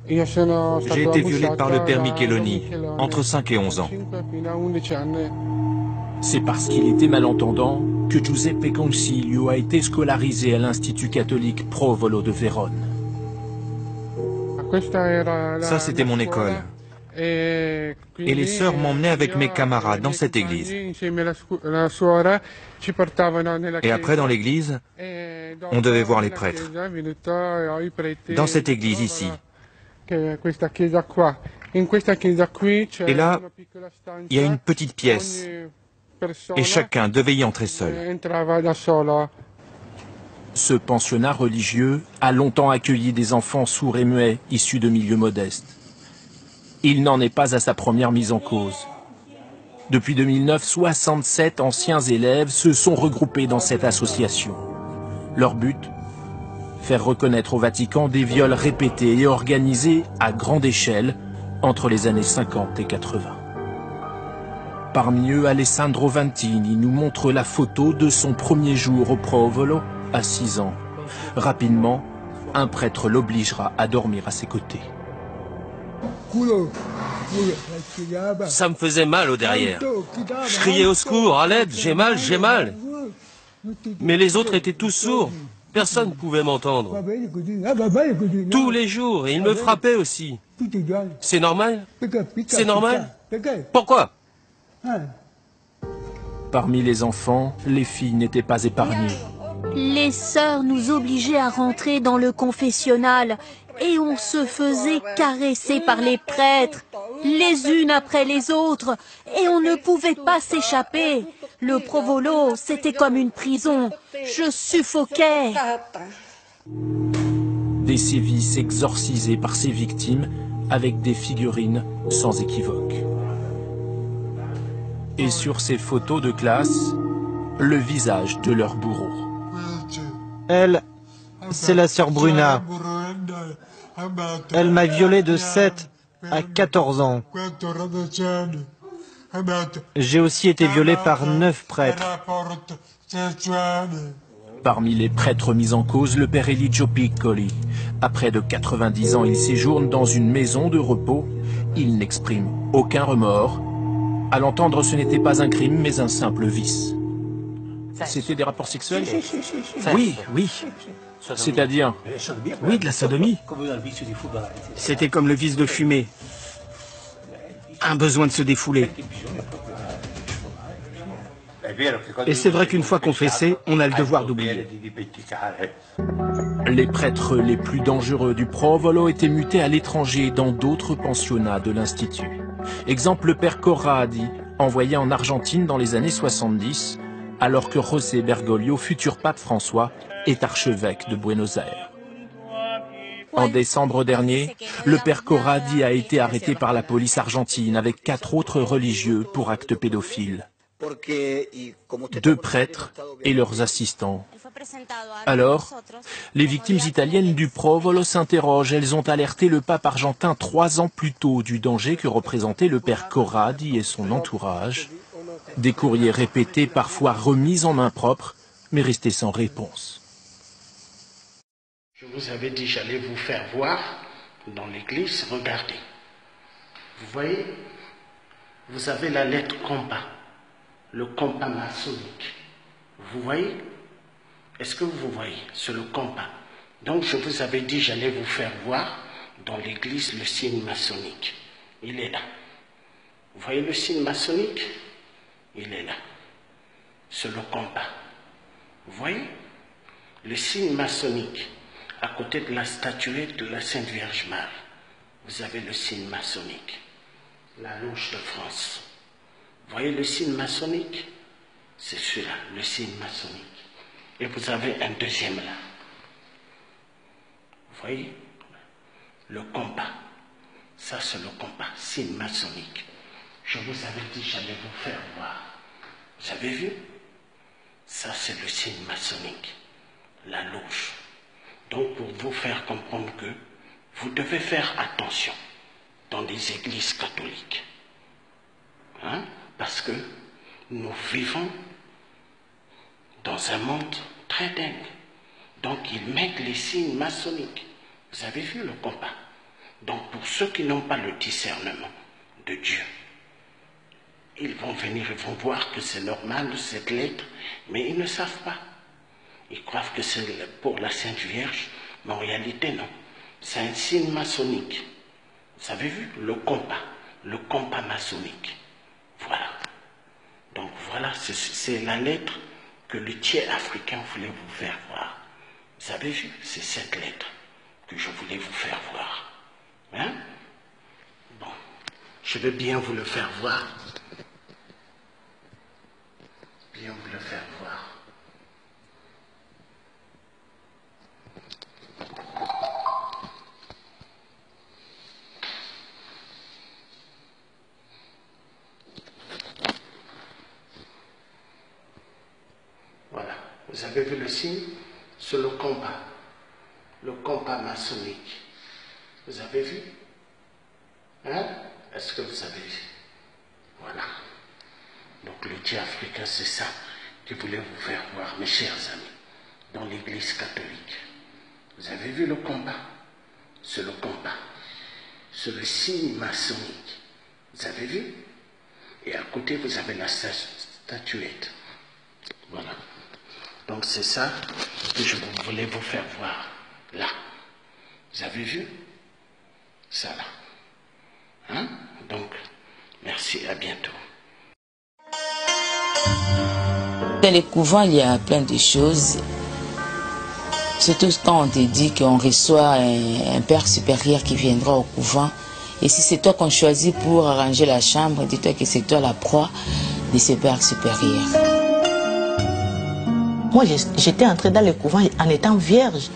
J'ai été violé par le père Micheloni, entre 5 et 11 ans. C'est parce qu'il était malentendant que Giuseppe Concilio a été scolarisé à l'Institut catholique Pro Volo de Vérone. Ça, c'était mon école. Et les sœurs m'emmenaient avec mes camarades dans cette église. Et après, dans l'église, on devait voir les prêtres. Dans cette église ici. Et là, il y a une petite pièce. Et chacun devait y entrer seul. Ce pensionnat religieux a longtemps accueilli des enfants sourds et muets issus de milieux modestes. Il n'en est pas à sa première mise en cause. Depuis 2009, 67 anciens élèves se sont regroupés dans cette association. Leur but ? Faire reconnaître au Vatican des viols répétés et organisés à grande échelle entre les années 50 et 80. Parmi eux, Alessandro Vantini nous montre la photo de son premier jour au Pro Volo à 6 ans. Rapidement, un prêtre l'obligera à dormir à ses côtés. Ça me faisait mal au derrière. Je criais au secours, à l'aide, j'ai mal, j'ai mal. Mais les autres étaient tous sourds. Personne ne pouvait m'entendre. Tous les jours, et ils me frappaient aussi. C'est normal? C'est normal? Pourquoi? Parmi les enfants, les filles n'étaient pas épargnées. Les sœurs nous obligeaient à rentrer dans le confessionnal et on se faisait caresser par les prêtres, les unes après les autres, et on ne pouvait pas s'échapper. Le Provolo, c'était comme une prison. Je suffoquais. Des sévices exorcisés par ses victimes avec des figurines sans équivoque. Et sur ces photos de classe, le visage de leur bourreau. Elle, c'est la sœur Bruna. Elle m'a violé de 7 à 14 ans. J'ai aussi été violé par 9 prêtres. Parmi les prêtres mis en cause, le père Eligio Piccoli. À près de 90 ans, il séjourne dans une maison de repos. Il n'exprime aucun remords. À l'entendre, ce n'était pas un crime, mais un simple vice. C'était des rapports sexuels? Oui, oui. C'est-à-dire? Oui, de la sodomie. C'était comme le vice de fumer. Un besoin de se défouler. Et c'est vrai qu'une fois confessé, on a le devoir d'oublier. Les prêtres les plus dangereux du Pro Volo étaient mutés à l'étranger dans d'autres pensionnats de l'Institut. Exemple le père Corradi, envoyé en Argentine dans les années 70, alors que José Bergoglio, futur pape François, est archevêque de Buenos Aires. En décembre dernier, le père Corradi a été arrêté par la police argentine avec 4 autres religieux pour actes pédophiles. 2 prêtres et leurs assistants. Alors, les victimes italiennes du Pro Volo s'interrogent. Elles ont alerté le pape argentin 3 ans plus tôt du danger que représentaient le père Corradi et son entourage. Des courriers répétés, parfois remis en main propre, mais restés sans réponse. Je vous avais dit, j'allais vous faire voir dans l'église, regardez. Vous voyez, vous avez la lettre compas, le compas maçonnique. Vous voyez? Est-ce que vous voyez? C'est le compas. Donc je vous avais dit, j'allais vous faire voir dans l'église le signe maçonnique. Il est là. Vous voyez le signe maçonnique? Il est là. C'est le compas. Vous voyez? Le signe maçonnique. À côté de la statuette de la Sainte Vierge Marie, vous avez le signe maçonnique, la loge de France. Vous voyez le signe maçonnique? C'est celui-là, le signe maçonnique. Et vous avez un deuxième là. Vous voyez? Le compas. Ça, c'est le compas, signe maçonnique. Je vous avais dit, j'allais vous faire voir. Vous avez vu? Ça, c'est le signe maçonnique, la loge. Donc, pour vous faire comprendre que vous devez faire attention dans les églises catholiques. Hein? Parce que nous vivons dans un monde très dingue. Donc, ils mettent les signes maçonniques. Vous avez vu le compas? Donc, ceux qui n'ont pas le discernement de Dieu, ils vont venir, ils vont voir que c'est normal cette lettre, mais ils ne savent pas. Ils croient que c'est pour la Sainte Vierge, mais en réalité non. C'est un signe maçonnique. Vous avez vu le compas maçonnique. Voilà. Donc voilà, c'est la lettre que le tiers africain voulait vous faire voir. Vous avez vu, c'est cette lettre que je voulais vous faire voir. Hein? Bon, je vais bien vous le faire voir. Bien vous le faire voir. Voilà, vous avez vu le signe? C'est le compas maçonnique. Vous avez vu? Hein? Est-ce que vous avez vu? Voilà. Donc le Dieu africain, c'est ça que je voulais vous faire voir, mes chers amis, dans l'église catholique. Vous avez vu le compas? C'est le compas. C'est le signe maçonnique. Vous avez vu? Et à côté, vous avez la statuette. Voilà. Donc c'est ça que je voulais vous faire voir. Là. Vous avez vu? Ça là. Hein? Donc, merci, à bientôt. Dans les couvents, il y a plein de choses. Surtout quand on te dit qu'on reçoit un père supérieur qui viendra au couvent. Et si c'est toi qu'on choisit pour arranger la chambre, dis-toi que c'est toi la proie de ce père supérieur. Moi, j'étais entrée dans le couvent en étant vierge.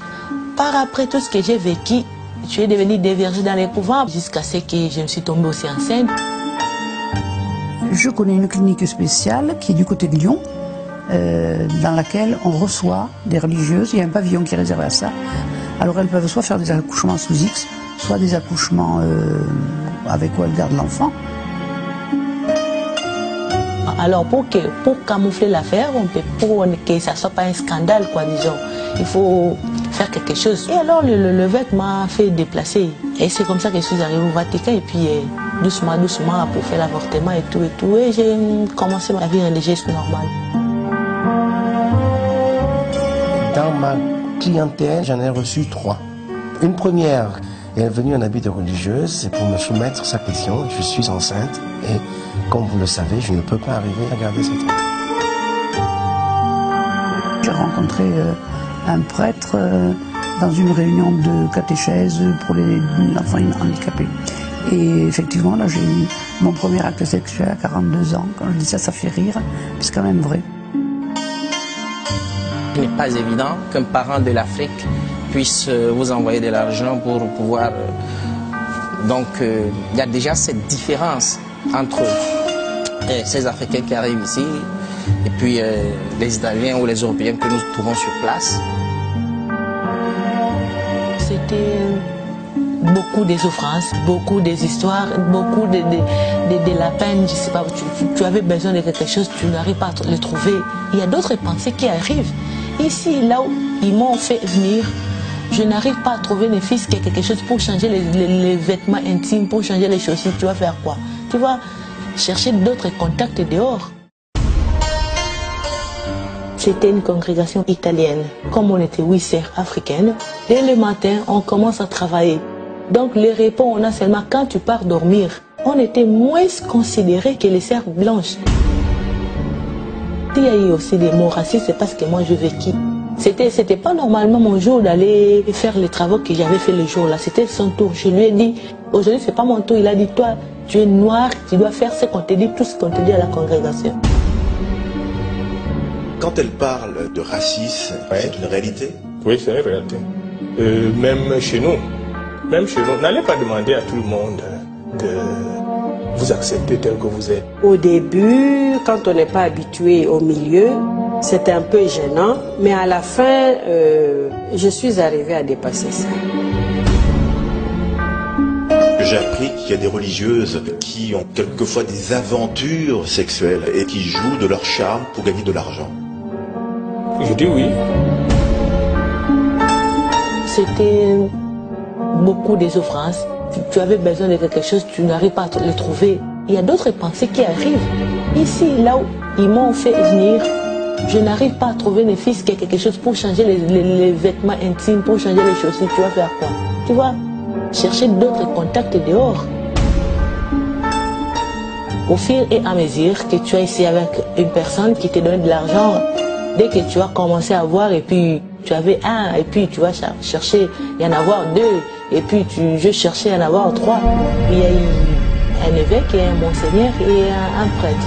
Par après tout ce que j'ai vécu, je suis devenue déviergée dans les couvents jusqu'à ce que je me suis tombée aussi enceinte. Je connais une clinique spéciale qui est du côté de Lyon, dans laquelle on reçoit des religieuses. Il y a un pavillon qui est réservé à ça. Alors elles peuvent soit faire des accouchements sous X, soit des accouchements avec où elles gardent l'enfant. Alors pour camoufler l'affaire, pour que ça ne soit pas un scandale, quoi, disons, il faut faire quelque chose. Et alors le vêtement m'a fait déplacer. Et c'est comme ça que je suis arrivée au Vatican et puis doucement, doucement, pour faire l'avortement et tout. Et j'ai commencé ma vie religieuse normale. Dans ma clientèle, j'en ai reçu 3. Une première est venue en habit de religieuse, c'est pour me soumettre sa question. Je suis enceinte et, comme vous le savez, je ne peux pas arriver à garder cet enfant. J'ai rencontré un prêtre dans une réunion de catéchèse pour les enfants handicapés. Et effectivement, là, j'ai eu mon premier acte sexuel à 42 ans. Quand je dis ça, ça fait rire, mais c'est quand même vrai. Il n'est pas évident qu'un parent de l'Afrique puisse vous envoyer de l'argent pour pouvoir... Donc, il y a déjà cette différence entre ces Africains qui arrivent ici et puis les Italiens ou les Européens que nous trouvons sur place. C'était beaucoup des souffrances, beaucoup des histoires, beaucoup de la peine. Je sais pas, tu avais besoin de quelque chose, tu n'arrives pas à le trouver. Il y a d'autres pensées qui arrivent. Ici, là où ils m'ont fait venir, je n'arrive pas à trouver ne fût-ce que quelque chose pour changer les vêtements intimes, pour changer les chaussures. Tu vas faire quoi? Tu vas chercher d'autres contacts dehors. C'était une congrégation italienne. Comme on était 8 sœurs africaines, dès le matin, on commence à travailler. Donc les repas, on a seulement quand tu pars dormir. On était moins considérés que les sœurs blanches. Il y a eu aussi des mots racistes, c'est parce que moi je vécu. C'était pas normalement mon jour d'aller faire les travaux que j'avais fait le jour là. C'était son tour. Je lui ai dit, aujourd'hui c'est pas mon tour. Il a dit, toi, tu es noir, tu dois faire ce qu'on te dit, tout ce qu'on te dit à la congrégation. Quand elle parle de racisme, c'est une réalité? Oui, c'est une réalité. Même chez nous, n'allez pas demander à tout le monde de vous accepter tel que vous êtes. Au début, quand on n'est pas habitué au milieu, c'était un peu gênant, mais à la fin, je suis arrivée à dépasser ça. J'ai appris qu'il y a des religieuses qui ont quelquefois des aventures sexuelles et qui jouent de leur charme pour gagner de l'argent. Je dis oui. C'était beaucoup de souffrances, tu avais besoin de quelque chose, tu n'arrives pas à le trouver. Il y a d'autres pensées qui arrivent. Ici, là où ils m'ont fait venir, je n'arrive pas à trouver une fille qui a quelque chose pour changer les vêtements intimes, pour changer les chaussures. Tu vas faire quoi? Tu vas chercher d'autres contacts dehors. Au fur et à mesure que tu as essayé avec une personne qui te donne de l'argent, dès que tu as commencé à voir et puis tu avais un, et puis tu vas chercher y en avoir deux, et puis je cherchais y en avoir trois. Il y a eu un évêque et un monseigneur et un prêtre.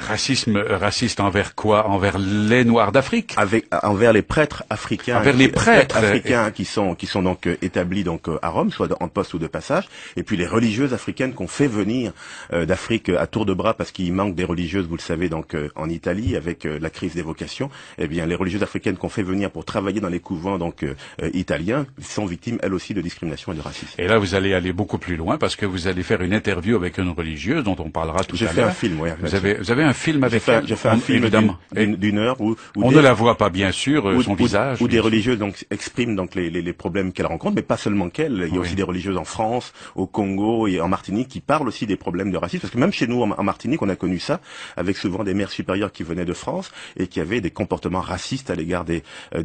Raciste envers quoi? Envers les Noirs d'Afrique? Envers les prêtres africains. Envers les prêtres africains qui sont donc établis donc à Rome, soit en poste ou de passage, et puis les religieuses africaines qu'on fait venir d'Afrique à tour de bras parce qu'il manque des religieuses, vous le savez, donc en Italie avec la crise des vocations. Eh bien, les religieuses africaines qu'on fait venir pour travailler dans les couvents donc italiens sont victimes elles aussi de discrimination et de racisme. Et là, vous allez aller beaucoup plus loin parce que vous allez faire une interview avec une religieuse dont on parlera tout à l'heure. J'ai fait un film, oui. Vous avez un film avec elle? J'ai fait un film d'une heure où on ne la voit pas bien sûr, son visage. Où des religieuses donc expriment donc les problèmes qu'elles rencontrent, mais pas seulement qu'elles. Il y a aussi des religieuses en France, au Congo et en Martinique qui parlent aussi des problèmes de racisme. Parce que même chez nous en Martinique, on a connu ça avec souvent des mères supérieures qui venaient de France et qui avaient des comportements racistes à l'égard des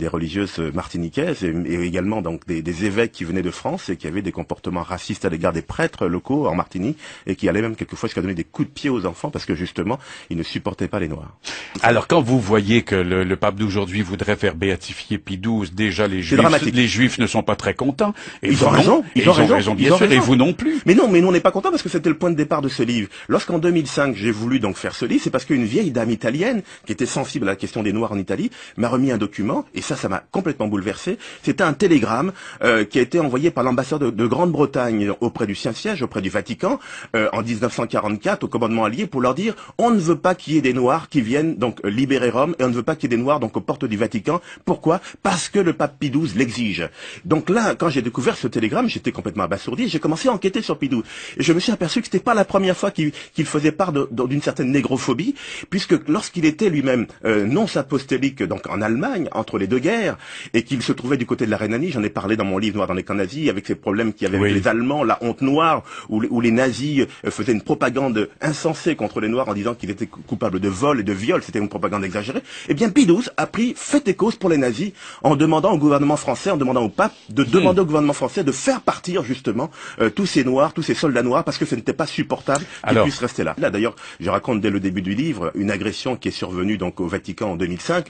religieuses martiniquaises et également donc des évêques qui venaient de France et qui avaient des comportements racistes à l'égard des prêtres locaux en Martinique et qui allaient même quelquefois jusqu'à donner des coups de pied aux enfants parce que justement ils ne supportaient pas les Noirs. Alors quand vous voyez que le pape d'aujourd'hui voudrait faire béatifier Pie XII, déjà les Juifs ne sont pas très contents. Et ils ont raison, ils ont raison bien sûr, et vous non plus. Mais non, mais nous on n'est pas contents parce que c'était le point de départ de ce livre. Lorsqu'en 2005 j'ai voulu donc faire ce livre, c'est parce qu'une vieille dame italienne qui était sensible à la question des Noirs en Italie m'a remis un document et ça m'a complètement bouleversé. C'était un télégramme qui a été envoyé par l'ambassadeur de Grande-Bretagne auprès du Saint-Siège, auprès du Vatican, en 1944 au commandement allié pour leur dire on ne veut pas qu'il y ait des Noirs qui viennent donc libérer Rome et on ne veut pas qu'il y ait des Noirs donc aux portes du Vatican. Pourquoi? Parce que le pape Pie XII l'exige. Donc là, quand j'ai découvert ce télégramme, j'étais complètement abasourdi et j'ai commencé à enquêter sur Pie XII. Et je me suis aperçu que c'était pas la première fois qu'il faisait part d'une certaine négrophobie, puisque lorsqu'il était lui-même nonce apostolique donc en Allemagne entre les deux guerres et qu'il se trouvait du côté de la Rhénanie, j'en ai parlé dans mon livre Noir dans les camps nazis avec ces problèmes qu'il y avait avec les Allemands, la honte noire, où les nazis faisaient une propagande insensée contre les Noirs en disant qu'ils étaient coupables de vol et de viol, c'était une propagande exagérée. Eh bien, Pie XII a pris fait et cause pour les nazis en demandant au gouvernement français, en demandant au pape de demander au gouvernement français de faire partir justement tous ces Noirs, tous ces soldats noirs, parce que ce n'était pas supportable qu'ils puissent rester là. Là, d'ailleurs, je raconte dès le début du livre une agression qui est survenue donc au Vatican en 2005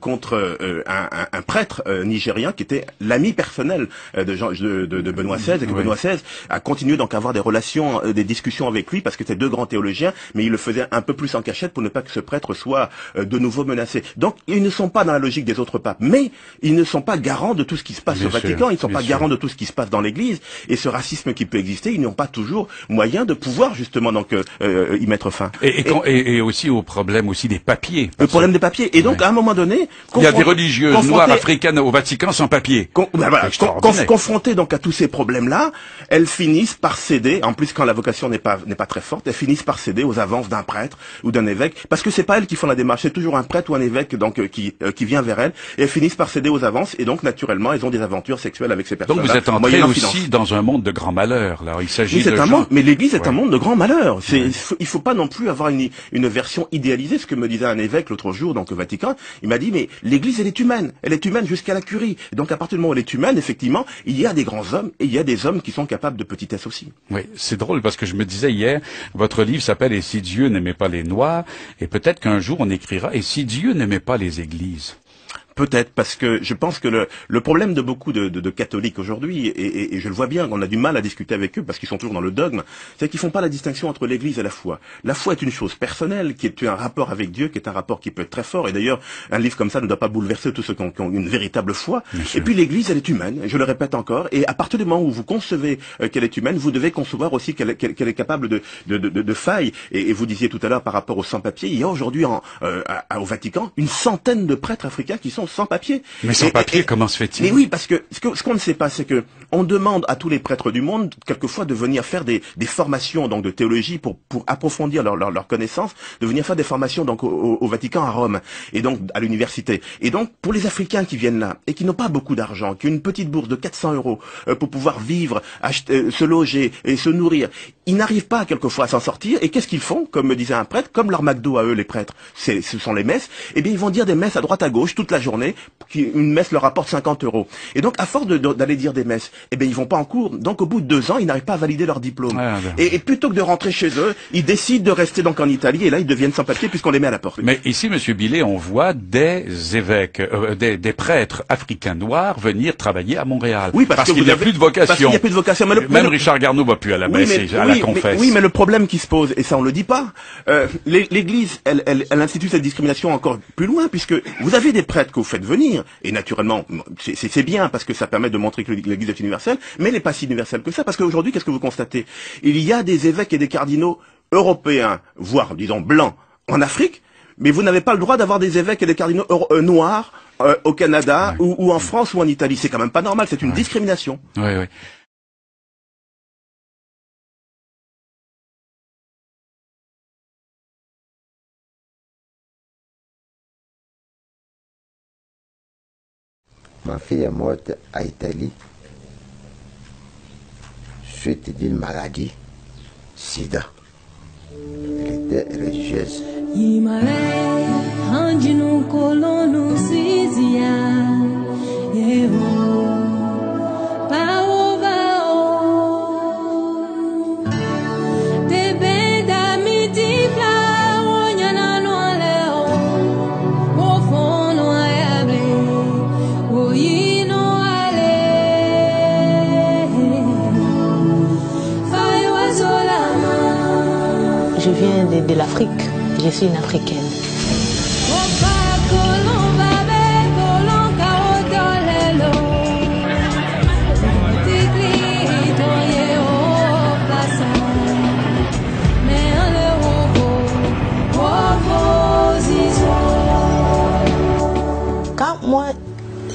contre un prêtre nigérien qui était l'ami personnel de Benoît XVI, et que Benoît XVI a continué donc à avoir des relations, des discussions avec lui parce que c'était deux grands théologiens, mais il le faisait un peu plus en cachette pour ne pas que ce prêtre soit de nouveau menacé. Donc ils ne sont pas dans la logique des autres papes, mais ils ne sont pas garants de tout ce qui se passe au Vatican, ils ne sont pas garants de tout ce qui se passe dans l'Église, et ce racisme qui peut exister, ils n'ont pas toujours moyen de pouvoir justement donc y mettre fin. Et aussi au problème aussi des papiers. Le problème des papiers. Et donc à un moment donné, il y a des religieuses noires africaines au Vatican sans papier. Confrontées donc à tous ces problèmes-là, elles finissent par céder. En plus, quand la vocation n'est pas très forte, elles finissent par céder aux avances d'un prêtre ou d'un évêque, parce que c'est pas elles qui font la démarche, c'est toujours un prêtre ou un évêque donc qui vient vers elles, et elles finissent par céder aux avances, et donc naturellement elles ont des aventures sexuelles avec ces personnes. Donc vous êtes entré aussi dans un monde de grand malheur. Là, il s'agit de gens... Mais l'Église est un monde de grand malheur. Il faut pas non plus avoir une version idéalisée. Ce que me disait un évêque l'autre jour donc au Vatican, il m'a dit mais l'Église elle est humaine jusqu'à la curie. Et donc à partir du moment où elle est humaine, effectivement, il y a des grands hommes et il y a des hommes qui sont capables de petitesse aussi. Oui, c'est drôle parce que je me disais hier, votre livre s'appelle « Et si Dieu n'aimait pas les Noirs ?» et peut-être qu'un jour on écrira « Et si Dieu n'aimait pas les églises ?» Peut-être, parce que je pense que le problème de beaucoup de catholiques aujourd'hui, et je le vois bien, on a du mal à discuter avec eux parce qu'ils sont toujours dans le dogme, c'est qu'ils font pas la distinction entre l'Église et la foi. La foi est une chose personnelle, qui est un rapport avec Dieu, qui est un rapport qui peut être très fort, et d'ailleurs, un livre comme ça ne doit pas bouleverser tous ceux qui ont une véritable foi. Et puis l'Église, elle est humaine, je le répète encore, et à partir du moment où vous concevez qu'elle est humaine, vous devez concevoir aussi qu'elle est capable de failles. Et vous disiez tout à l'heure par rapport aux sans-papiers, il y a aujourd'hui au Vatican une centaine de prêtres africains qui sont discrimination, sans papier. Mais sans papier, comment se fait-il? Mais oui, parce que ce qu'on ne sait pas, c'est que on demande à tous les prêtres du monde, quelquefois, de venir faire des formations donc de théologie pour approfondir leur connaissance, de venir faire des formations donc au Vatican, à Rome, et donc à l'université. Et donc, pour les Africains qui viennent là, et qui n'ont pas beaucoup d'argent, qui ont une petite bourse de 400 € pour pouvoir vivre, acheter, se loger et se nourrir, ils n'arrivent pas quelquefois à s'en sortir, et qu'est-ce qu'ils font? Comme me disait un prêtre, comme leur McDo à eux, les prêtres, ce sont les messes, eh bien ils vont dire des messes à droite à gauche toute la journée, une messe leur rapporte 50 €. Et donc, à force d'aller dire des messes, eh bien ils vont pas en cours, donc au bout de 2 ans, ils n'arrivent pas à valider leur diplôme. Et plutôt que de rentrer chez eux, ils décident de rester donc en Italie, et là ils deviennent sans papier puisqu'on les met à la porte. Mais ici, Monsieur Billet, on voit des évêques, des prêtres africains noirs venir travailler à Montréal. Oui, parce qu'il n'y a plus de vocation. Parce qu'il n'y a plus de vocation. Mais même Richard Garneau va plus à la messe et à la confesse. Oui, mais le problème qui se pose, et ça on le dit pas, l'Église, elle institue cette discrimination encore plus loin, puisque vous avez des prêtres que vous faites venir, et naturellement, c'est bien parce que ça permet de montrer que l'Église est universelle, mais elle n'est pas si universelle que ça, parce qu'aujourd'hui, qu'est-ce que vous constatez? Il y a des évêques et des cardinaux européens, voire, disons, blancs, en Afrique, mais vous n'avez pas le droit d'avoir des évêques et des cardinaux noirs au Canada ou en France ou en Italie. C'est quand même pas normal, c'est une discrimination. Oui, oui. Ma fille est morte à Italie suite d'une maladie, sida. Elle était religieuse. Je viens de l'Afrique, je suis une Africaine. Quand moi,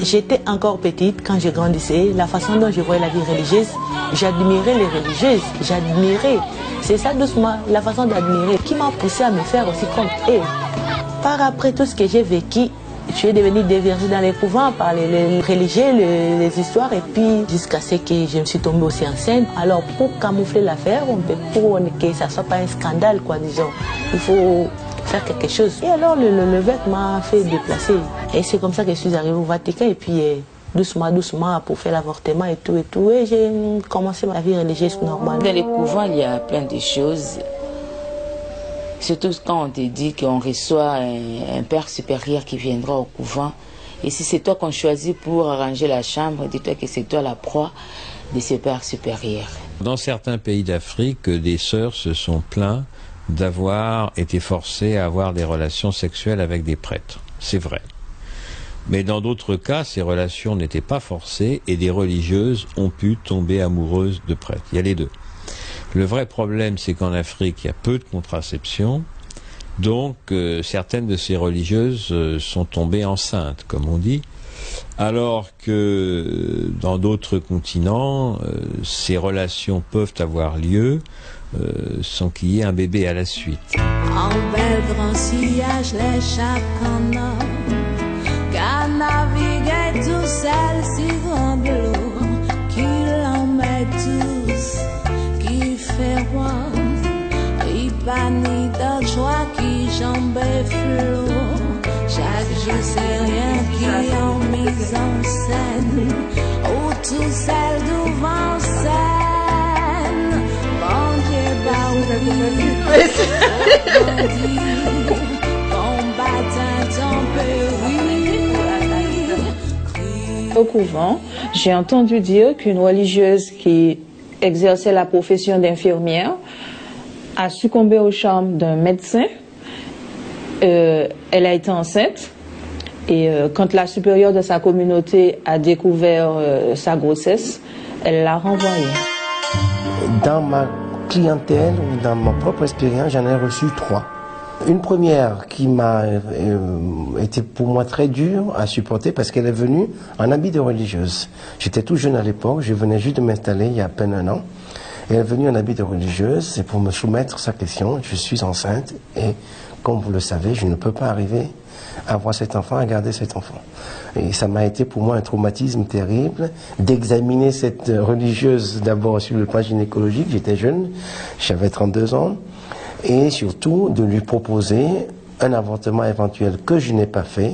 j'étais encore petite, quand je grandissais, la façon dont je voyais la vie religieuse, j'admirais les religieuses, j'admirais. C'est ça doucement, la façon d'admirer, qui m'a poussé à me faire aussi comme eux. Par après tout ce que j'ai vécu, je suis devenue dévergée dans les couvents par les religieux, les histoires, et puis jusqu'à ce que je me suis tombée aussi enceinte. Alors pour camoufler l'affaire, pour que ça ne soit pas un scandale, quoi, disons, il faut faire quelque chose. Et alors le vêt m'a fait déplacer. Et c'est comme ça que je suis arrivée au Vatican, et puis doucement, doucement, pour faire l'avortement et tout, et j'ai commencé ma vie religieuse normale. Dans les couvents, il y a plein de choses. Surtout quand on te dit qu'on reçoit un père supérieur qui viendra au couvent. Et si c'est toi qu'on choisit pour arranger la chambre, dis-toi que c'est toi la proie de ce père supérieur. Dans certains pays d'Afrique, des sœurs se sont plaintes d'avoir été forcées à avoir des relations sexuelles avec des prêtres. C'est vrai. Mais dans d'autres cas, ces relations n'étaient pas forcées et des religieuses ont pu tomber amoureuses de prêtres. Il y a les deux. Le vrai problème, c'est qu'en Afrique, il y a peu de contraception. Donc, certaines de ces religieuses sont tombées enceintes, comme on dit. Alors que dans d'autres continents, ces relations peuvent avoir lieu sans qu'il y ait un bébé à la suite. En bel grand sillage, les chacun qu'à naviguer tout seul si grand de l'eau, qu'il en met tous, qui fait roi, il banit de joie qui jambe flot. Chaque jour c'est rien qui en mise en scène, ou tout seul devant scène. Bon Dieu, bah oui, combattant tempéré. Au couvent, j'ai entendu dire qu'une religieuse qui exerçait la profession d'infirmière a succombé au charme d'un médecin. Elle a été enceinte et quand la supérieure de sa communauté a découvert sa grossesse, elle l'a renvoyée. Dans ma clientèle ou dans ma propre expérience, j'en ai reçu 3. Une première qui m'a été pour moi très dure à supporter parce qu'elle est venue en habit de religieuse. J'étais tout jeune à l'époque, je venais juste de m'installer il y a à peine un an. Et elle est venue en habit de religieuse, c'est pour me soumettre sa question. Je suis enceinte et comme vous le savez, je ne peux pas arriver à avoir cet enfant, à garder cet enfant. Et ça m'a été pour moi un traumatisme terrible d'examiner cette religieuse d'abord sur le plan gynécologique, j'étais jeune, j'avais 32 ans, et surtout de lui proposer un avortement éventuel que je n'ai pas fait.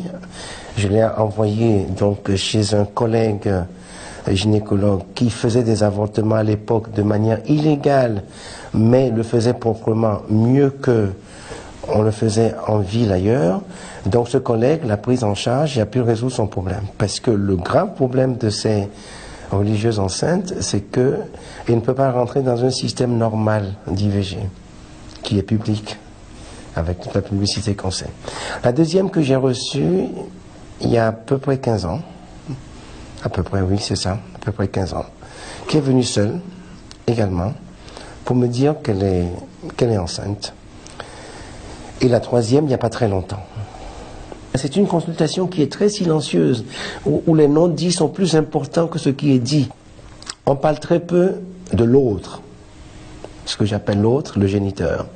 Je l'ai envoyé donc chez un collègue gynécologue qui faisait des avortements à l'époque de manière illégale, mais le faisait proprement mieux que on le faisait en ville ailleurs. Donc ce collègue l'a prise en charge et a pu résoudre son problème. Parce que le grave problème de ces religieuses enceintes, c'est qu'elles ne peuvent pas rentrer dans un système normal d'IVG, qui est public, avec toute la publicité qu'on sait. La deuxième que j'ai reçue, il y a à peu près 15 ans, à peu près, oui, c'est ça, à peu près 15 ans, qui est venue seule, également, pour me dire qu'elle est enceinte. Et la troisième, il n'y a pas très longtemps. C'est une consultation qui est très silencieuse, où les non-dits sont plus importants que ce qui est dit. On parle très peu de l'autre, ce que j'appelle l'autre, le géniteur.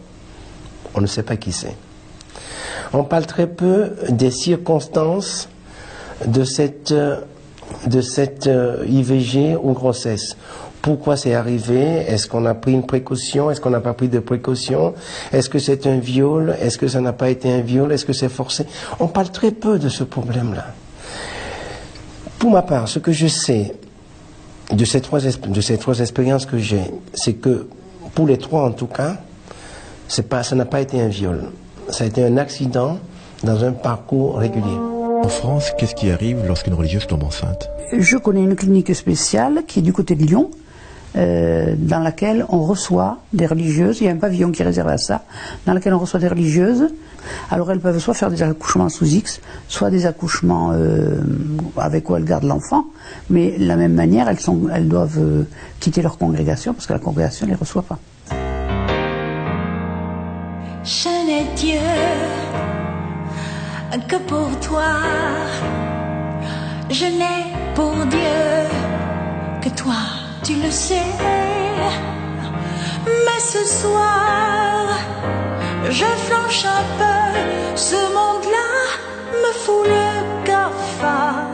On ne sait pas qui c'est. On parle très peu des circonstances de cette IVG ou grossesse. Pourquoi c'est arrivé? Est-ce qu'on a pris une précaution? Est-ce qu'on n'a pas pris de précaution? Est-ce que c'est un viol? Est-ce que ça n'a pas été un viol? Est-ce que c'est forcé? On parle très peu de ce problème-là. Pour ma part, ce que je sais de ces trois expériences que j'ai, c'est que pour les trois en tout cas, ça n'a pas été un viol. Ça a été un accident dans un parcours régulier. En France, qu'est-ce qui arrive lorsqu'une religieuse tombe enceinte? Je connais une clinique spéciale qui est du côté de Lyon, dans laquelle on reçoit des religieuses. Il y a un pavillon qui est réservé à ça, dans lequel on reçoit des religieuses. Alors elles peuvent soit faire des accouchements sous X, soit des accouchements avec où elles gardent l'enfant. Mais de la même manière, elles doivent quitter leur congrégation parce que la congrégation ne les reçoit pas. Je n'ai Dieu que pour toi. Je n'ai pour Dieu que toi, tu le sais. Mais ce soir, je flanche un peu. Ce monde-là me fout le cafard.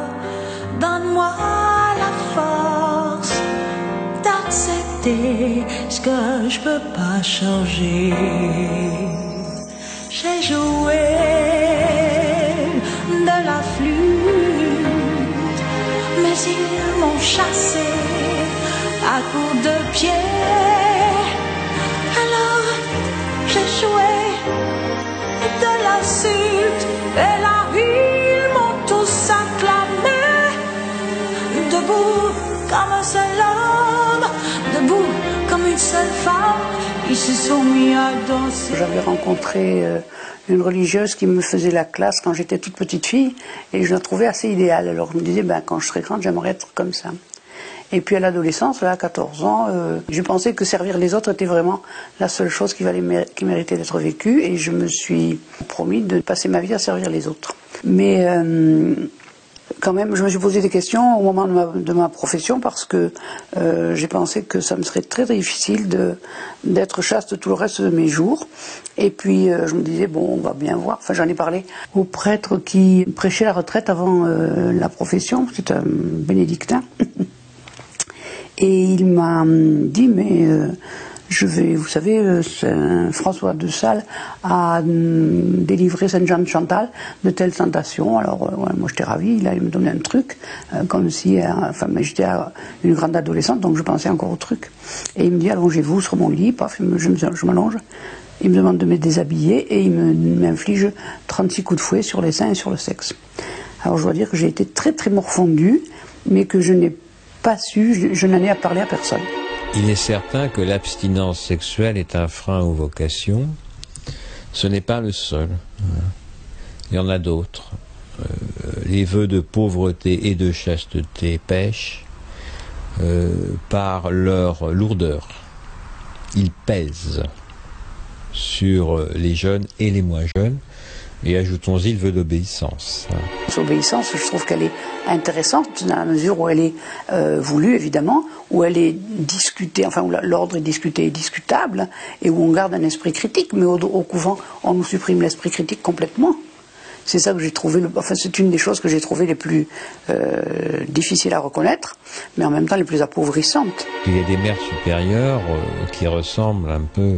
Donne-moi la force d'accepter ce que je peux pas changer. J'ai joué de la flûte, mais ils m'ont chassé à coups de pied. Alors j'ai joué de la suite, et là ils m'ont tous acclamé. Debout comme un seul homme, debout comme une seule femme, ils se sont mis à danser. J'avais rencontré une religieuse qui me faisait la classe quand j'étais toute petite fille, et je la trouvais assez idéale. Alors je me disais, quand je serai grande, j'aimerais être comme ça. Et puis à l'adolescence, là, à 14 ans, je pensais que servir les autres était vraiment la seule chose qui méritait d'être vécue, et je me suis promis de passer ma vie à servir les autres. Mais quand même, je me suis posé des questions au moment de ma profession, parce que j'ai pensé que ça me serait très difficile d'être chaste tout le reste de mes jours. Et puis je me disais, bon, on va bien voir. Enfin, j'en ai parlé au prêtre qui prêchait la retraite avant la profession, c'est un bénédictin. Et il m'a dit, mais vous savez, François de Sales a délivré Sainte Jeanne de Chantal de telles tentations. Alors, moi j'étais ravie, il me donnait un truc, comme si, j'étais une grande adolescente, donc je pensais encore au truc. Et il me dit, allongez-vous sur mon lit, paf, je m'allonge. Il me demande de me déshabiller et il m'inflige 36 coups de fouet sur les seins et sur le sexe. Alors je dois dire que j'ai été très très morfondue, mais que je n'ai pas su, je n'en ai à parler à personne. Il est certain que l'abstinence sexuelle est un frein aux vocations. Ce n'est pas le seul. Il y en a d'autres. Les vœux de pauvreté et de chasteté pêchent par leur lourdeur. Ils pèsent sur les jeunes et les moins jeunes. Et ajoutons-y le vœu d'obéissance. L'obéissance, je trouve qu'elle est intéressante dans la mesure où elle est voulue, évidemment, où elle est discutée, enfin où l'ordre est discuté et discutable, et où on garde un esprit critique. Mais au couvent, on nous supprime l'esprit critique complètement. C'est ça que j'ai trouvé, enfin c'est une des choses que j'ai trouvées les plus difficiles à reconnaître, mais en même temps les plus appauvrissantes. Il y a des mères supérieures qui ressemblent un peu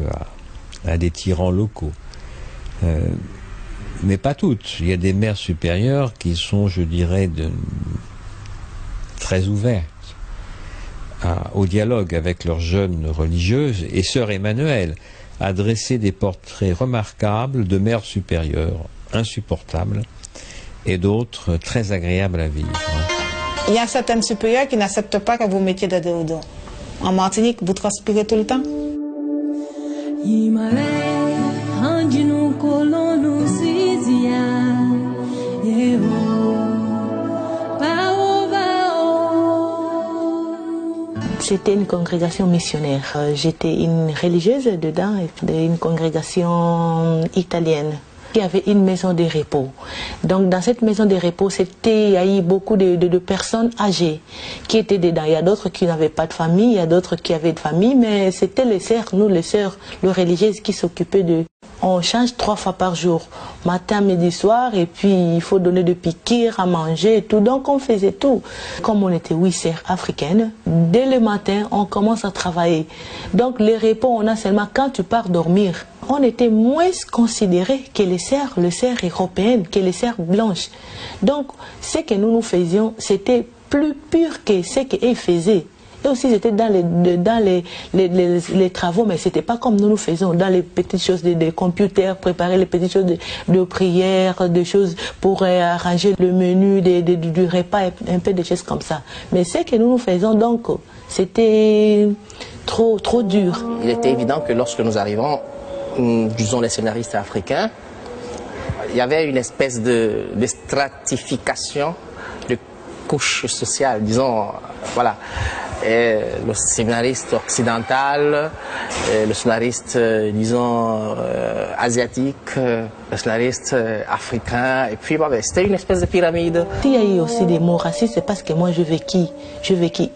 à des tyrans locaux. Mais pas toutes. Il y a des mères supérieures qui sont, je dirais, très ouvertes au dialogue avec leurs jeunes religieuses. Et sœur Emmanuelle a dressé des portraits remarquables de mères supérieures, insupportables, et d'autres très agréables à vivre. Il y a certaines supérieures qui n'acceptent pas que vous mettiez de déodorant. En Martinique, vous transpirez tout le temps. C'était une congrégation missionnaire. J'étais une religieuse dedans, une congrégation italienne qui avait une maison de repos. Donc dans cette maison de repos, il y a eu beaucoup de personnes âgées qui étaient dedans. Il y a d'autres qui n'avaient pas de famille, il y a d'autres qui avaient de famille, mais c'était les sœurs, nous les sœurs, les religieuses qui s'occupaient d'eux. On change 3 fois par jour, matin, midi, soir, et puis il faut donner de piqûres à manger et tout. Donc on faisait tout. Comme on était 8 sœurs africaines, dès le matin, on commence à travailler. Donc les repos, on a seulement quand tu pars dormir. On était moins considérés que les sœurs européennes, que les sœurs blanches. Donc ce que nous faisions, c'était plus pur que ce qu'elles faisaient. Et aussi j'étais dans les travaux, mais c'était pas comme nous faisons, dans les petites choses de computers, préparer les petites choses de prière, des choses pour arranger le menu du repas, un peu de choses comme ça. Mais ce que nous faisons, donc, c'était trop dur. Il était évident que lorsque nous arrivons, disons les scénaristes africains, il y avait une espèce de stratification de couches sociales, disons, voilà. Et le scénariste occidental, le scénariste, disons, asiatique, le scénariste africain, et puis c'était une espèce de pyramide. Il y a eu aussi des mots racistes, c'est parce que moi je vécu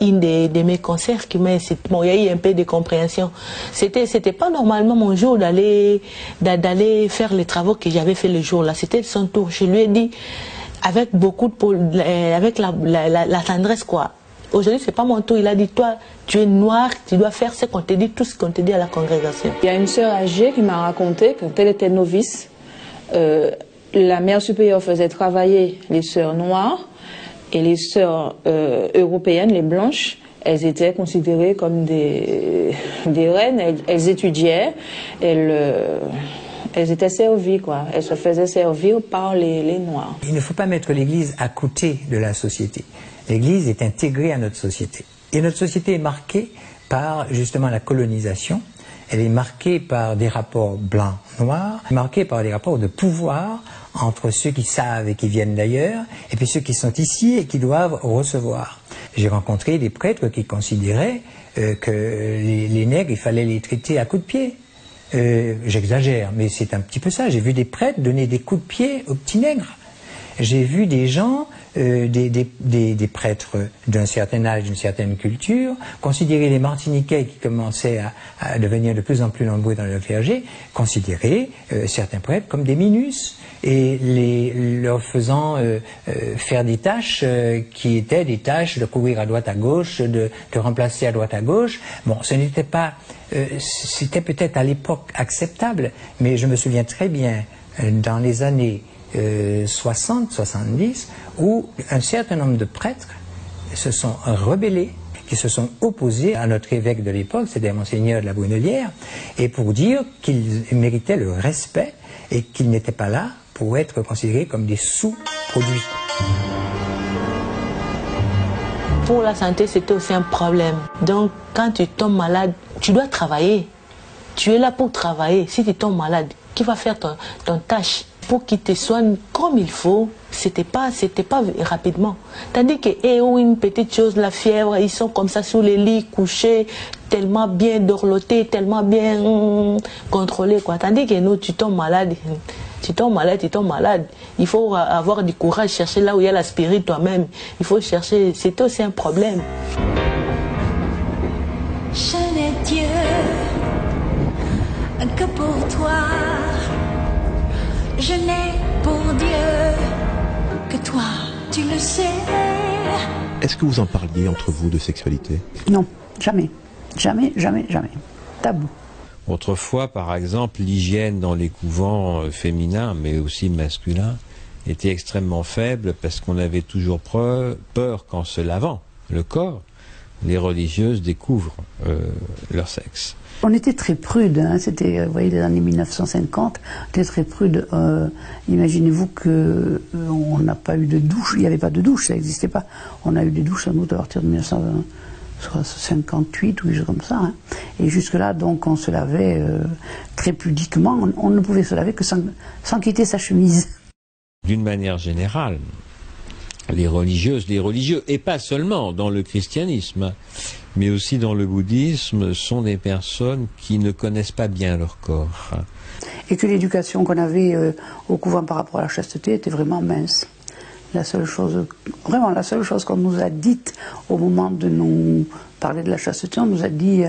une de mes concerts qui m'a incité. Bon, il y a eu un peu de compréhension. C'était pas normalement mon jour d'aller faire les travaux que j'avais fait le jour là. C'était son tour. Je lui ai dit avec beaucoup avec la tendresse quoi. Aujourd'hui, c'est pas mon tour. Il a dit, toi, tu es noir, tu dois faire ce qu'on te dit, tout ce qu'on te dit à la congrégation. Il y a une sœur âgée qui m'a raconté que quand elle était novice, la mère supérieure faisait travailler les sœurs noires et les sœurs européennes, les blanches, elles étaient considérées comme des reines. Elles étudiaient, elles étaient servies, quoi. Elles se faisaient servir par les noirs. Il ne faut pas mettre l'Église à côté de la société. L'Église est intégrée à notre société. Et notre société est marquée par justement la colonisation. Elle est marquée par des rapports blancs-noirs, marquée par des rapports de pouvoir entre ceux qui savent et qui viennent d'ailleurs, et puis ceux qui sont ici et qui doivent recevoir. J'ai rencontré des prêtres qui considéraient que les nègres, il fallait les traiter à coups de pied. J'exagère, mais c'est un petit peu ça. J'ai vu des prêtres donner des coups de pied aux petits nègres. J'ai vu des gens, des prêtres d'un certain âge, d'une certaine culture, considérer les Martiniquais qui commençaient à devenir de plus en plus nombreux dans le clergé, considérer certains prêtres comme des minus et leur faisant faire des tâches qui étaient des tâches de courir à droite à gauche, de remplacer à droite à gauche. Bon, ce n'était pas, c'était peut-être à l'époque acceptable, mais je me souviens très bien dans les années 60, 70, où un certain nombre de prêtres se sont rebellés, qui se sont opposés à notre évêque de l'époque, c'était Monseigneur de la Brunelière, et pour dire qu'ils méritaient le respect et qu'ils n'étaient pas là pour être considérés comme des sous-produits. Pour la santé, c'était aussi un problème. Donc, quand tu tombes malade, tu dois travailler. Tu es là pour travailler. Si tu tombes malade, qui va faire ton tâche? Pour qu'ils te soignent comme il faut, c'était pas rapidement. Tandis que une petite chose, la fièvre, ils sont comme ça sous les lits, couchés, tellement bien dorlotés, tellement bien contrôlés, quoi. Tandis que nous, tu tombes malade. Tu tombes malade. Il faut avoir du courage, chercher là où il y a la spirit toi-même. Il faut chercher, c'est aussi un problème. Je n'ai Dieu que pour toi. Je n'ai pour Dieu que toi, tu le sais. Est-ce que vous en parliez entre vous de sexualité? Non, jamais. Jamais, jamais, jamais. Tabou. Autrefois, par exemple, l'hygiène dans les couvents féminins, mais aussi masculins, était extrêmement faible parce qu'on avait toujours peur qu'en se lavant le corps, les religieuses découvrent leur sexe. On était très prudes, hein. C'était, vous voyez, les années 1950, on était très prudes. Imaginez-vous que on n'a pas eu de douche, il n'y avait pas de douche, ça n'existait pas. On a eu des douches sans doute à partir de 1958 ou quelque chose comme ça. Hein. Et jusque-là, donc, on se lavait très pudiquement. On ne pouvait se laver que sans quitter sa chemise. D'une manière générale, les religieuses, les religieux, et pas seulement dans le christianisme, mais aussi dans le bouddhisme, sont des personnes qui ne connaissent pas bien leur corps. Et que l'éducation qu'on avait au couvent par rapport à la chasteté était vraiment mince. La seule chose, vraiment la seule chose qu'on nous a dite au moment de nous parler de la chasteté, on nous a dit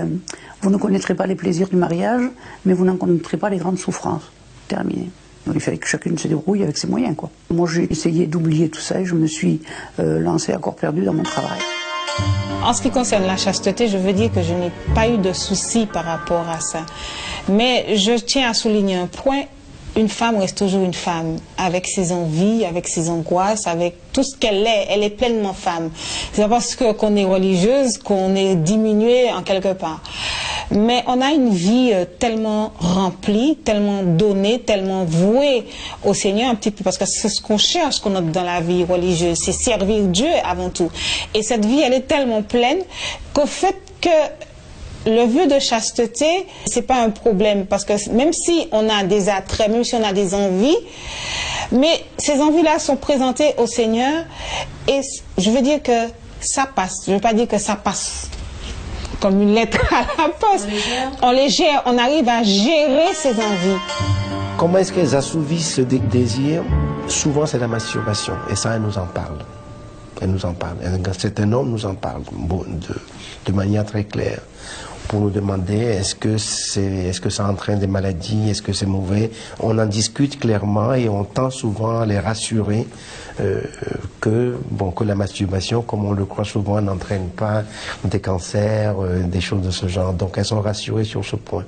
vous ne connaîtrez pas les plaisirs du mariage, mais vous n'en connaîtrez pas les grandes souffrances. Terminé. Donc, il fallait que chacune se débrouille avec ses moyens, quoi. Moi, j'ai essayé d'oublier tout ça et je me suis lancée à corps perdu dans mon travail. En ce qui concerne la chasteté, je veux dire que je n'ai pas eu de soucis par rapport à ça. Mais je tiens à souligner un point. Une femme reste toujours une femme, avec ses envies, avec ses angoisses, avec tout ce qu'elle est. Elle est pleinement femme. C'est pas parce qu'on est religieuse qu'on est diminué en quelque part. Mais on a une vie tellement remplie, tellement donnée, tellement vouée au Seigneur un petit peu, parce que c'est ce qu'on cherche qu'on a dans la vie religieuse, c'est servir Dieu avant tout. Et cette vie, elle est tellement pleine qu'au fait que le vœu de chasteté, c'est pas un problème, parce que même si on a des attraits, même si on a des envies, mais ces envies-là sont présentées au Seigneur, et je veux dire que ça passe. Je veux pas dire que ça passe comme une lettre à la poste. On les gère, on arrive à gérer ses envies. Comment est-ce qu'elles assouvissent ce désir? Souvent, c'est la masturbation, et ça, elle nous en parle. Elle nous en parle. Un certain homme nous en parle de manière très claire, pour nous demander est-ce que ça entraîne des maladies, est-ce que c'est mauvais. On en discute clairement et on tend souvent à les rassurer que la masturbation, comme on le croit souvent, n'entraîne pas des cancers, des choses de ce genre. Donc elles sont rassurées sur ce point.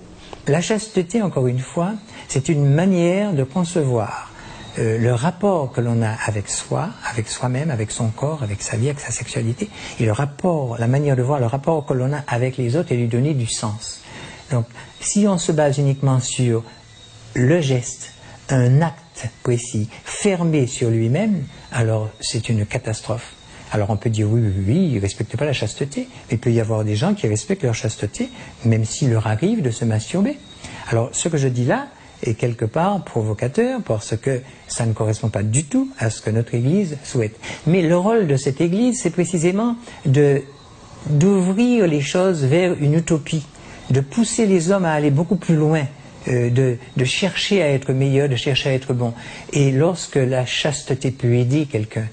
La chasteté, encore une fois, c'est une manière de concevoir le rapport que l'on a avec soi, avec soi-même, avec son corps, avec sa vie, avec sa sexualité, et le rapport, la manière de voir le rapport que l'on a avec les autres et lui donner du sens. Donc, si on se base uniquement sur le geste, un acte précis, fermé sur lui-même, alors c'est une catastrophe. Alors on peut dire oui, ils ne respectent pas la chasteté, mais il peut y avoir des gens qui respectent leur chasteté, même s'il leur arrive de se masturber. Alors, ce que je dis là, est quelque part provocateur, parce que ça ne correspond pas du tout à ce que notre Église souhaite. Mais le rôle de cette Église, c'est précisément d'ouvrir les choses vers une utopie, de pousser les hommes à aller beaucoup plus loin, de chercher à être meilleur, de chercher à être bon. Et lorsque la chasteté peut aider quelqu'un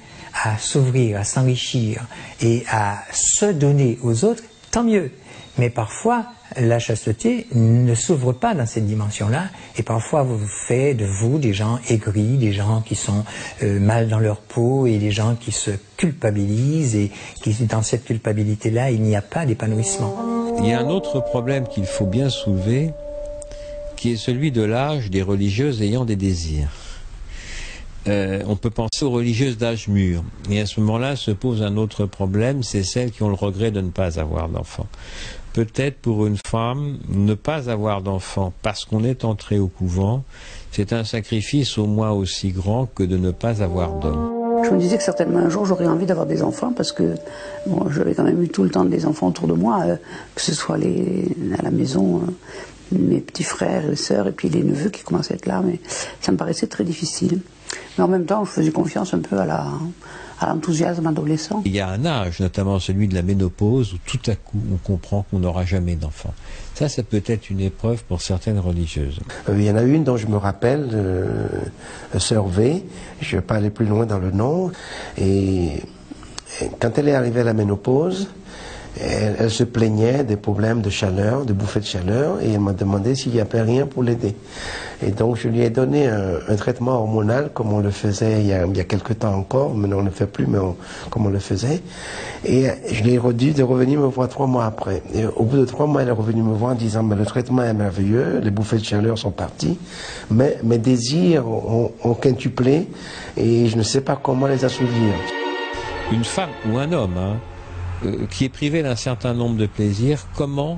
à s'ouvrir, à s'enrichir et à se donner aux autres, tant mieux. Mais parfois, la chasteté ne s'ouvre pas dans cette dimension-là, et parfois vous faites de vous des gens aigris, des gens qui sont mal dans leur peau, et des gens qui se culpabilisent, et qui, dans cette culpabilité-là, il n'y a pas d'épanouissement. Il y a un autre problème qu'il faut bien soulever, qui est celui de l'âge des religieuses ayant des désirs. On peut penser aux religieuses d'âge mûr, et à ce moment-là se pose un autre problème, c'est celles qui ont le regret de ne pas avoir d'enfants. Peut-être pour une femme, ne pas avoir d'enfant parce qu'on est entré au couvent, c'est un sacrifice au moins aussi grand que de ne pas avoir d'homme. Je me disais que certainement un jour j'aurais envie d'avoir des enfants, parce que bon, j'avais quand même eu tout le temps des enfants autour de moi, que ce soit à la maison, mes petits frères et sœurs, et puis les neveux qui commençaient à être là, mais ça me paraissait très difficile. Mais en même temps, je faisais confiance un peu à l'enthousiasme adolescent. Il y a un âge, notamment celui de la ménopause, où tout à coup on comprend qu'on n'aura jamais d'enfant. Ça peut être une épreuve pour certaines religieuses. Il y en a une dont je me rappelle, Sœur V, je ne vais pas aller plus loin dans le nom, et quand elle est arrivée à la ménopause, elle se plaignait des problèmes de chaleur, de bouffées de chaleur, et elle m'a demandé s'il n'y avait rien pour l'aider. Et donc je lui ai donné un traitement hormonal comme on le faisait il y a quelque temps encore, maintenant on ne le fait plus, mais comme on le faisait. Et je lui ai dit de revenir me voir 3 mois après. Et au bout de 3 mois, elle est revenue me voir en disant le traitement est merveilleux, les bouffées de chaleur sont parties, mais mes désirs ont quintuplé et je ne sais pas comment les assouvir. Une femme ou un homme, qui est privé d'un certain nombre de plaisirs, comment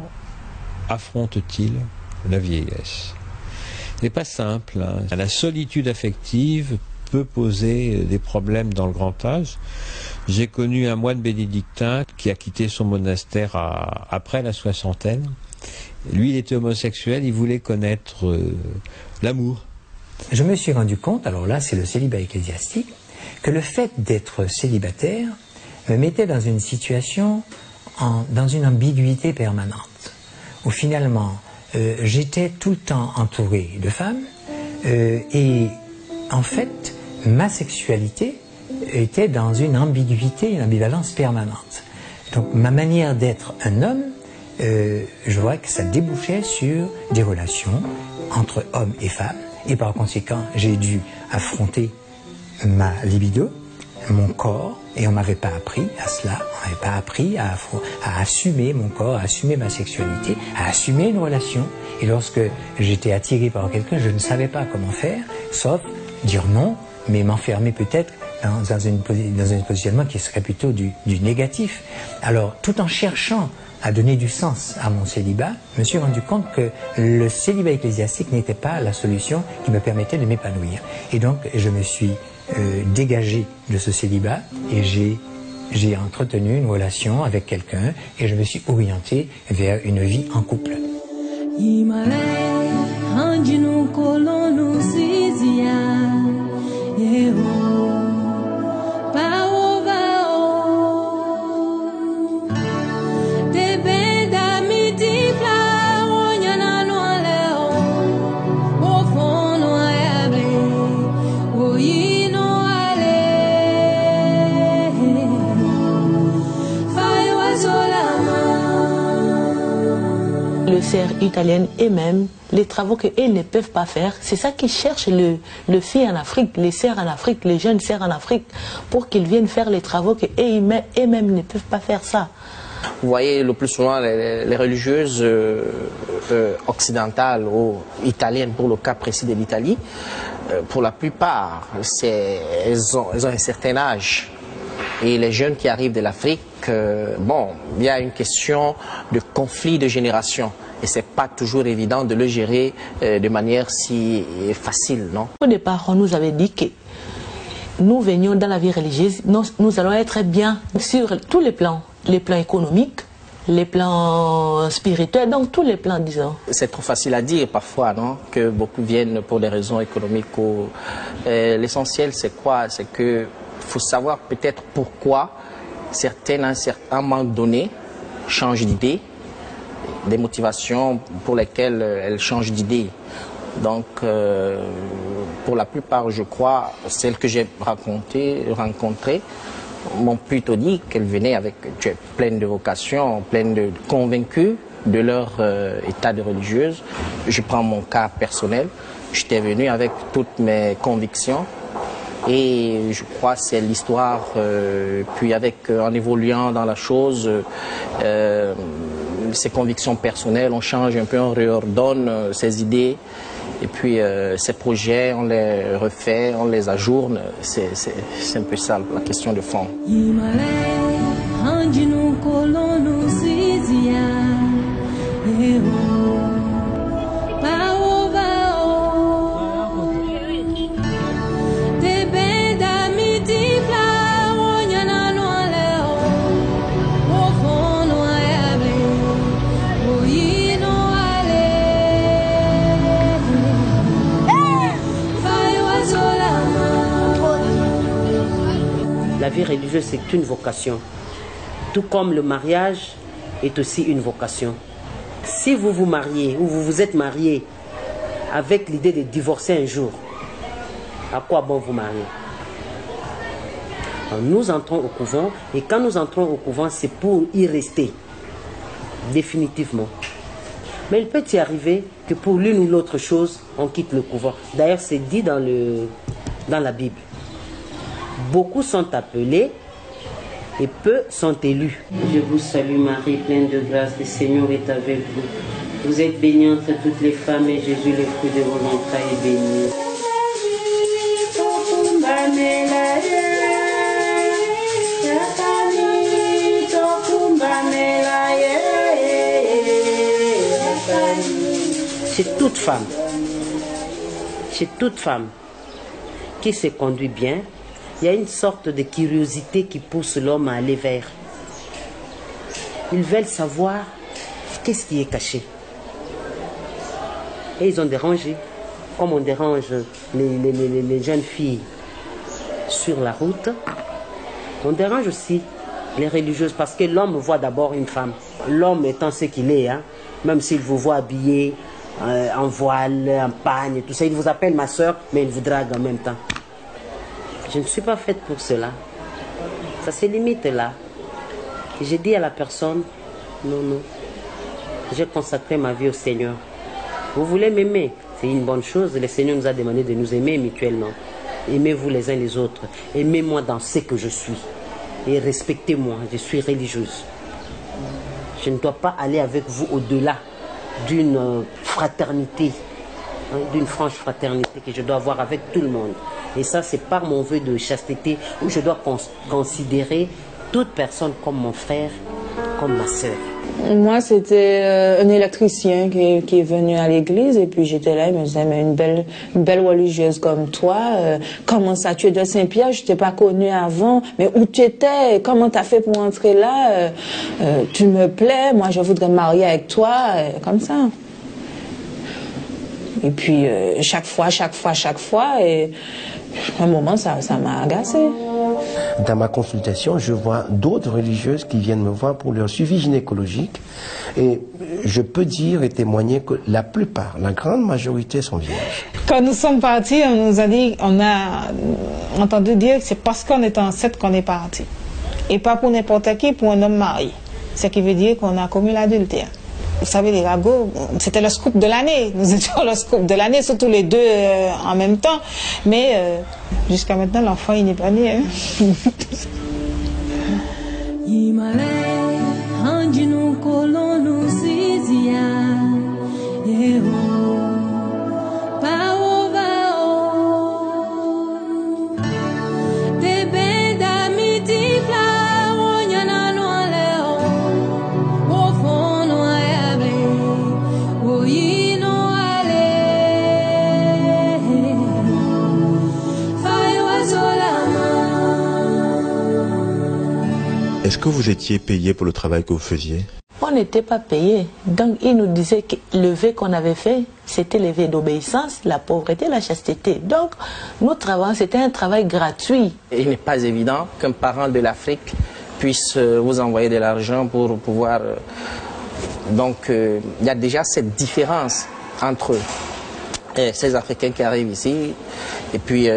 affronte-t-il la vieillesse? C'est pas simple. La solitude affective peut poser des problèmes dans le grand âge. J'ai connu un moine bénédictin qui a quitté son monastère après la soixantaine. Lui, il était homosexuel, il voulait connaître l'amour. Je me suis rendu compte, alors là c'est le célibat ecclésiastique, que le fait d'être célibataire me mettait dans une situation, dans une ambiguïté permanente, où finalement j'étais tout le temps entouré de femmes, et en fait ma sexualité était dans une ambiguïté, une ambivalence permanente. Donc ma manière d'être un homme, je vois que ça débouchait sur des relations entre hommes et femmes, et par conséquent j'ai dû affronter ma libido, mon corps, et on ne m'avait pas appris à cela, on ne m'avait pas appris à assumer mon corps, à assumer ma sexualité, à assumer une relation. Et lorsque j'étais attiré par quelqu'un, je ne savais pas comment faire, sauf dire non, mais m'enfermer peut-être dans un positionnement qui serait plutôt du négatif. Alors, tout en cherchant à donner du sens à mon célibat, je me suis rendu compte que le célibat ecclésiastique n'était pas la solution qui me permettait de m'épanouir. Et donc, je me suis dégagé de ce célibat et j'ai entretenu une relation avec quelqu'un et je me suis orienté vers une vie en couple. Les sœurs italiennes et même les travaux qu'elles ne peuvent pas faire, c'est ça qu'ils cherchent le filles en Afrique, les sœurs en Afrique, les jeunes sœurs en Afrique, pour qu'ils viennent faire les travaux qu'elles-mêmes ne peuvent pas faire ça. Vous voyez le plus souvent les religieuses occidentales ou italiennes, pour le cas précis de l'Italie, pour la plupart, elles ont un certain âge. Et les jeunes qui arrivent de l'Afrique, bon, il y a une question de conflit de génération. Et ce n'est pas toujours évident de le gérer de manière si facile, non? Au départ, on nous avait dit que nous venions dans la vie religieuse, nous allons être bien sur tous les plans économiques, les plans spirituels, donc tous les plans, disons. C'est trop facile à dire parfois, non? Que beaucoup viennent pour des raisons économiques. L'essentiel, c'est quoi? C'est que faut savoir peut-être pourquoi certaines, à un moment donné, changent d'idée, des motivations pour lesquelles elles changent d'idée. Donc, pour la plupart, je crois, celles que j'ai rencontrées, m'ont plutôt dit qu'elles venaient avec pleine de vocation, pleine de convaincues de leur état de religieuse. Je prends mon cas personnel. J'étais venu avec toutes mes convictions. Et je crois que c'est l'histoire, puis en évoluant dans la chose, ses convictions personnelles, on change un peu, on réordonne ses idées, et puis ces projets, on les refait, on les ajourne, c'est un peu ça la question de fond. religieuse, c'est une vocation. Tout comme le mariage est aussi une vocation. Si vous vous mariez ou vous vous êtes marié avec l'idée de divorcer un jour, à quoi bon vous marier? Alors, nous entrons au couvent, et quand nous entrons au couvent, c'est pour y rester, définitivement. Mais il peut y arriver que pour l'une ou l'autre chose, on quitte le couvent. D'ailleurs, c'est dit dans la Bible. Beaucoup sont appelés et peu sont élus. Je vous salue Marie, pleine de grâce, le Seigneur est avec vous. Vous êtes bénie entre toutes les femmes et Jésus, le fruit de vos entrailles, est béni. Chez toute femme qui se conduit bien, il y a une sorte de curiosité qui pousse l'homme à aller vers. Ils veulent savoir qu'est-ce qui est caché. Et ils ont dérangé, comme on dérange les jeunes filles sur la route, on dérange aussi les religieuses, parce que l'homme voit d'abord une femme. L'homme étant ce qu'il est, hein, même s'il vous voit habillé en voile, en pagne, tout ça, il vous appelle ma soeur, mais il vous drague en même temps. Je ne suis pas faite pour cela. Ça se limite là. Et j'ai dit à la personne, non, non, j'ai consacré ma vie au Seigneur. Vous voulez m'aimer, c'est une bonne chose. Le Seigneur nous a demandé de nous aimer mutuellement. Aimez-vous les uns les autres. Aimez-moi dans ce que je suis. Et respectez-moi, je suis religieuse. Je ne dois pas aller avec vous au-delà d'une fraternité, hein, d'une franche fraternité que je dois avoir avec tout le monde. Et ça, c'est par mon vœu de chasteté où je dois considérer toute personne comme mon frère, comme ma sœur. Moi, c'était un électricien qui est venu à l'église et puis j'étais là, il me disait, mais une belle religieuse comme toi, comment ça, tu es de Saint-Pierre, je t'ai pas connue avant, mais où tu étais, comment tu as fait pour entrer là, tu me plais, moi je voudrais me marier avec toi, comme ça. Et puis chaque fois, et à un moment ça m'a agacé. Dans ma consultation, je vois d'autres religieuses qui viennent me voir pour leur suivi gynécologique et je peux dire et témoigner que la plupart, la grande majorité sont vierges. Quand nous sommes partis, on nous a dit, on a entendu dire que c'est parce qu'on est enceinte qu'on est parti. Et pas pour n'importe qui, pour un homme marié. Ce qui veut dire qu'on a commis l'adultère. Vous savez, les ragots, c'était le scoop de l'année. Nous étions le scoop de l'année, surtout les deux en même temps. Mais jusqu'à maintenant, l'enfant, il n'est pas né. Hein. Est-ce que vous étiez payé pour le travail que vous faisiez? On n'était pas payé. Donc, il nous disait que le vœu qu'on avait fait, c'était le vœu d'obéissance, la pauvreté, la chasteté. Donc, nous travaillons, c'était un travail gratuit. Il n'est pas évident qu'un parent de l'Afrique puisse vous envoyer de l'argent pour pouvoir... Donc, il y a déjà cette différence entre ces Africains qui arrivent ici et puis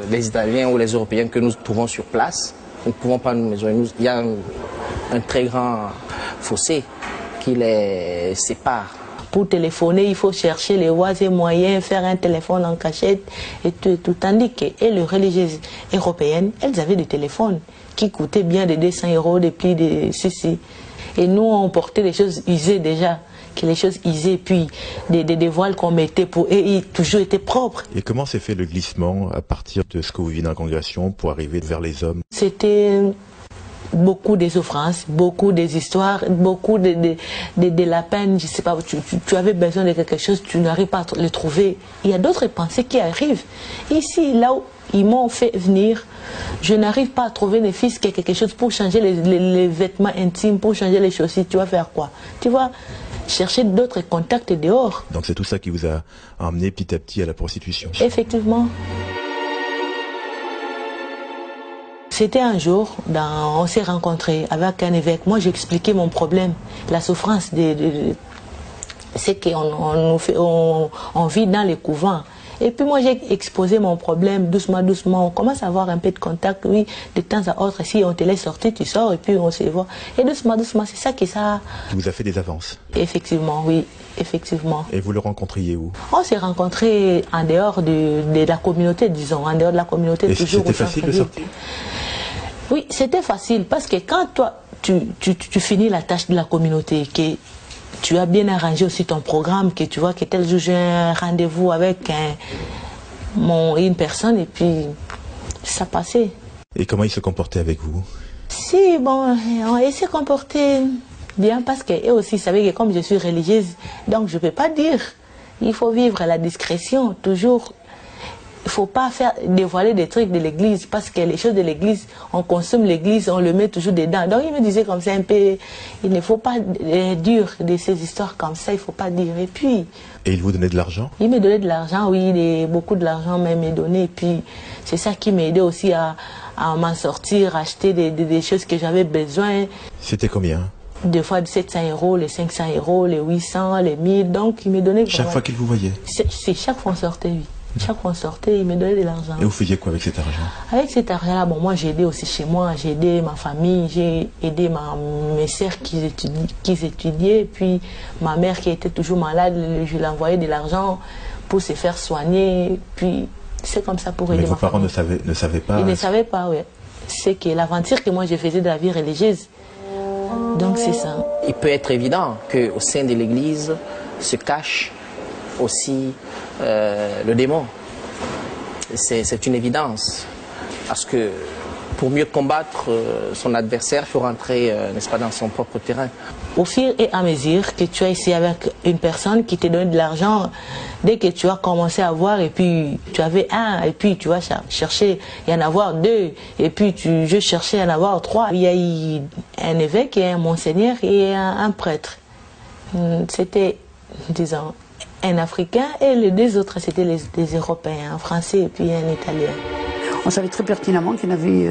les Italiens ou les Européens que nous trouvons sur place. Nous ne pouvons pas nous mesurer. Il y a un très grand fossé qui les sépare. Pour téléphoner, il faut chercher les voies et moyens, faire un téléphone en cachette et tout. Tandis que les religieuses européennes, elles avaient des téléphones qui coûtaient bien de 200 €, des plis de ceci. Et nous, on portait des choses usées déjà. Les choses usées, puis des voiles qu'on mettait pour eux, ils toujours étaient propres. Et comment s'est fait le glissement à partir de ce que vous vivez dans la congrégation pour arriver vers les hommes? C'était beaucoup des souffrances, beaucoup des histoires, beaucoup de la peine, je sais pas, tu avais besoin de quelque chose, tu n'arrives pas à le trouver. Il y a d'autres pensées qui arrivent. Ici, là où ils m'ont fait venir, je n'arrive pas à trouver ne fût-ce que quelque chose pour changer les vêtements intimes, pour changer les chaussures. Tu vas faire quoi? Tu vois, chercher d'autres contacts dehors. Donc c'est tout ça qui vous a emmené petit à petit à la prostitution? Effectivement. C'était un jour, on s'est rencontrés avec un évêque. Moi, j'ai expliqué mon problème, la souffrance c'est qu'on vit dans les couvents. Et puis moi, j'ai exposé mon problème doucement, doucement. On commence à avoir un peu de contact, oui, de temps à autre. Si on te laisse sortir, tu sors et puis on se voit. Et doucement, doucement, c'est ça qui ça. Qui vous a fait des avances? Effectivement, oui, effectivement. Et vous le rencontriez où? On s'est rencontrés en dehors de la communauté, disons, en dehors de la communauté. Et toujours. C'était facile de sortir? Oui, c'était facile parce que quand toi, tu finis la tâche de la communauté, que tu as bien arrangé aussi ton programme, que tu vois que tel jour j'ai un rendez-vous avec une personne et puis ça passait. Et comment il se comportait avec vous? Si, bon, il s'est comporté bien parce qu'eux aussi savaient que comme je suis religieuse, donc je ne peux pas dire. Il faut vivre à la discrétion, toujours. Il ne faut pas dévoiler des trucs de l'église parce que les choses de l'église, on consomme l'église, on le met toujours dedans. Donc il me disait comme ça un peu, il ne faut pas dire de ces histoires comme ça, il ne faut pas dire. Et puis... Et il vous donnait de l'argent? Il me donnait de l'argent, oui, beaucoup de l'argent même me donnait. Et puis c'est ça qui m'aidait aussi à m'en sortir, acheter des choses que j'avais besoin. C'était combien? Des fois de 700 €, les 500 €, les 800, les 1000. Donc il me donnait... Chaque fois qu'il vous voyait? C'est chaque fois on sortait, oui. Chaque fois on sortait, il me donnait de l'argent. Et vous faisiez quoi avec cet argent? Avec cet argent-là, bon, moi j'ai aidé aussi chez moi, j'ai aidé ma famille, j'ai aidé mes sœurs qui étudiaient, puis ma mère qui était toujours malade, je lui envoyais de l'argent pour se faire soigner, puis c'est comme ça pour aider ma famille. Mais vos parents ne savaient pas? Ils ne savaient pas, oui. C'est que l'aventure que moi je faisais de la vie religieuse, donc c'est ça. Il peut être évident qu'au sein de l'Église se cache aussi le démon. C'est une évidence. Parce que pour mieux combattre son adversaire, il faut rentrer, n'est-ce pas, dans son propre terrain. Au fur et à mesure que tu as essayé avec une personne qui te donne de l'argent, dès que tu as commencé à voir, et puis tu avais un, et puis tu vas chercher et en avoir deux, et puis je cherchais à en avoir trois. Il y a eu un évêque et un monseigneur et un prêtre. C'était, disons, un Africain et les deux autres, c'était des Européens, un Français et puis un Italien. On savait très pertinemment qu'il y en avait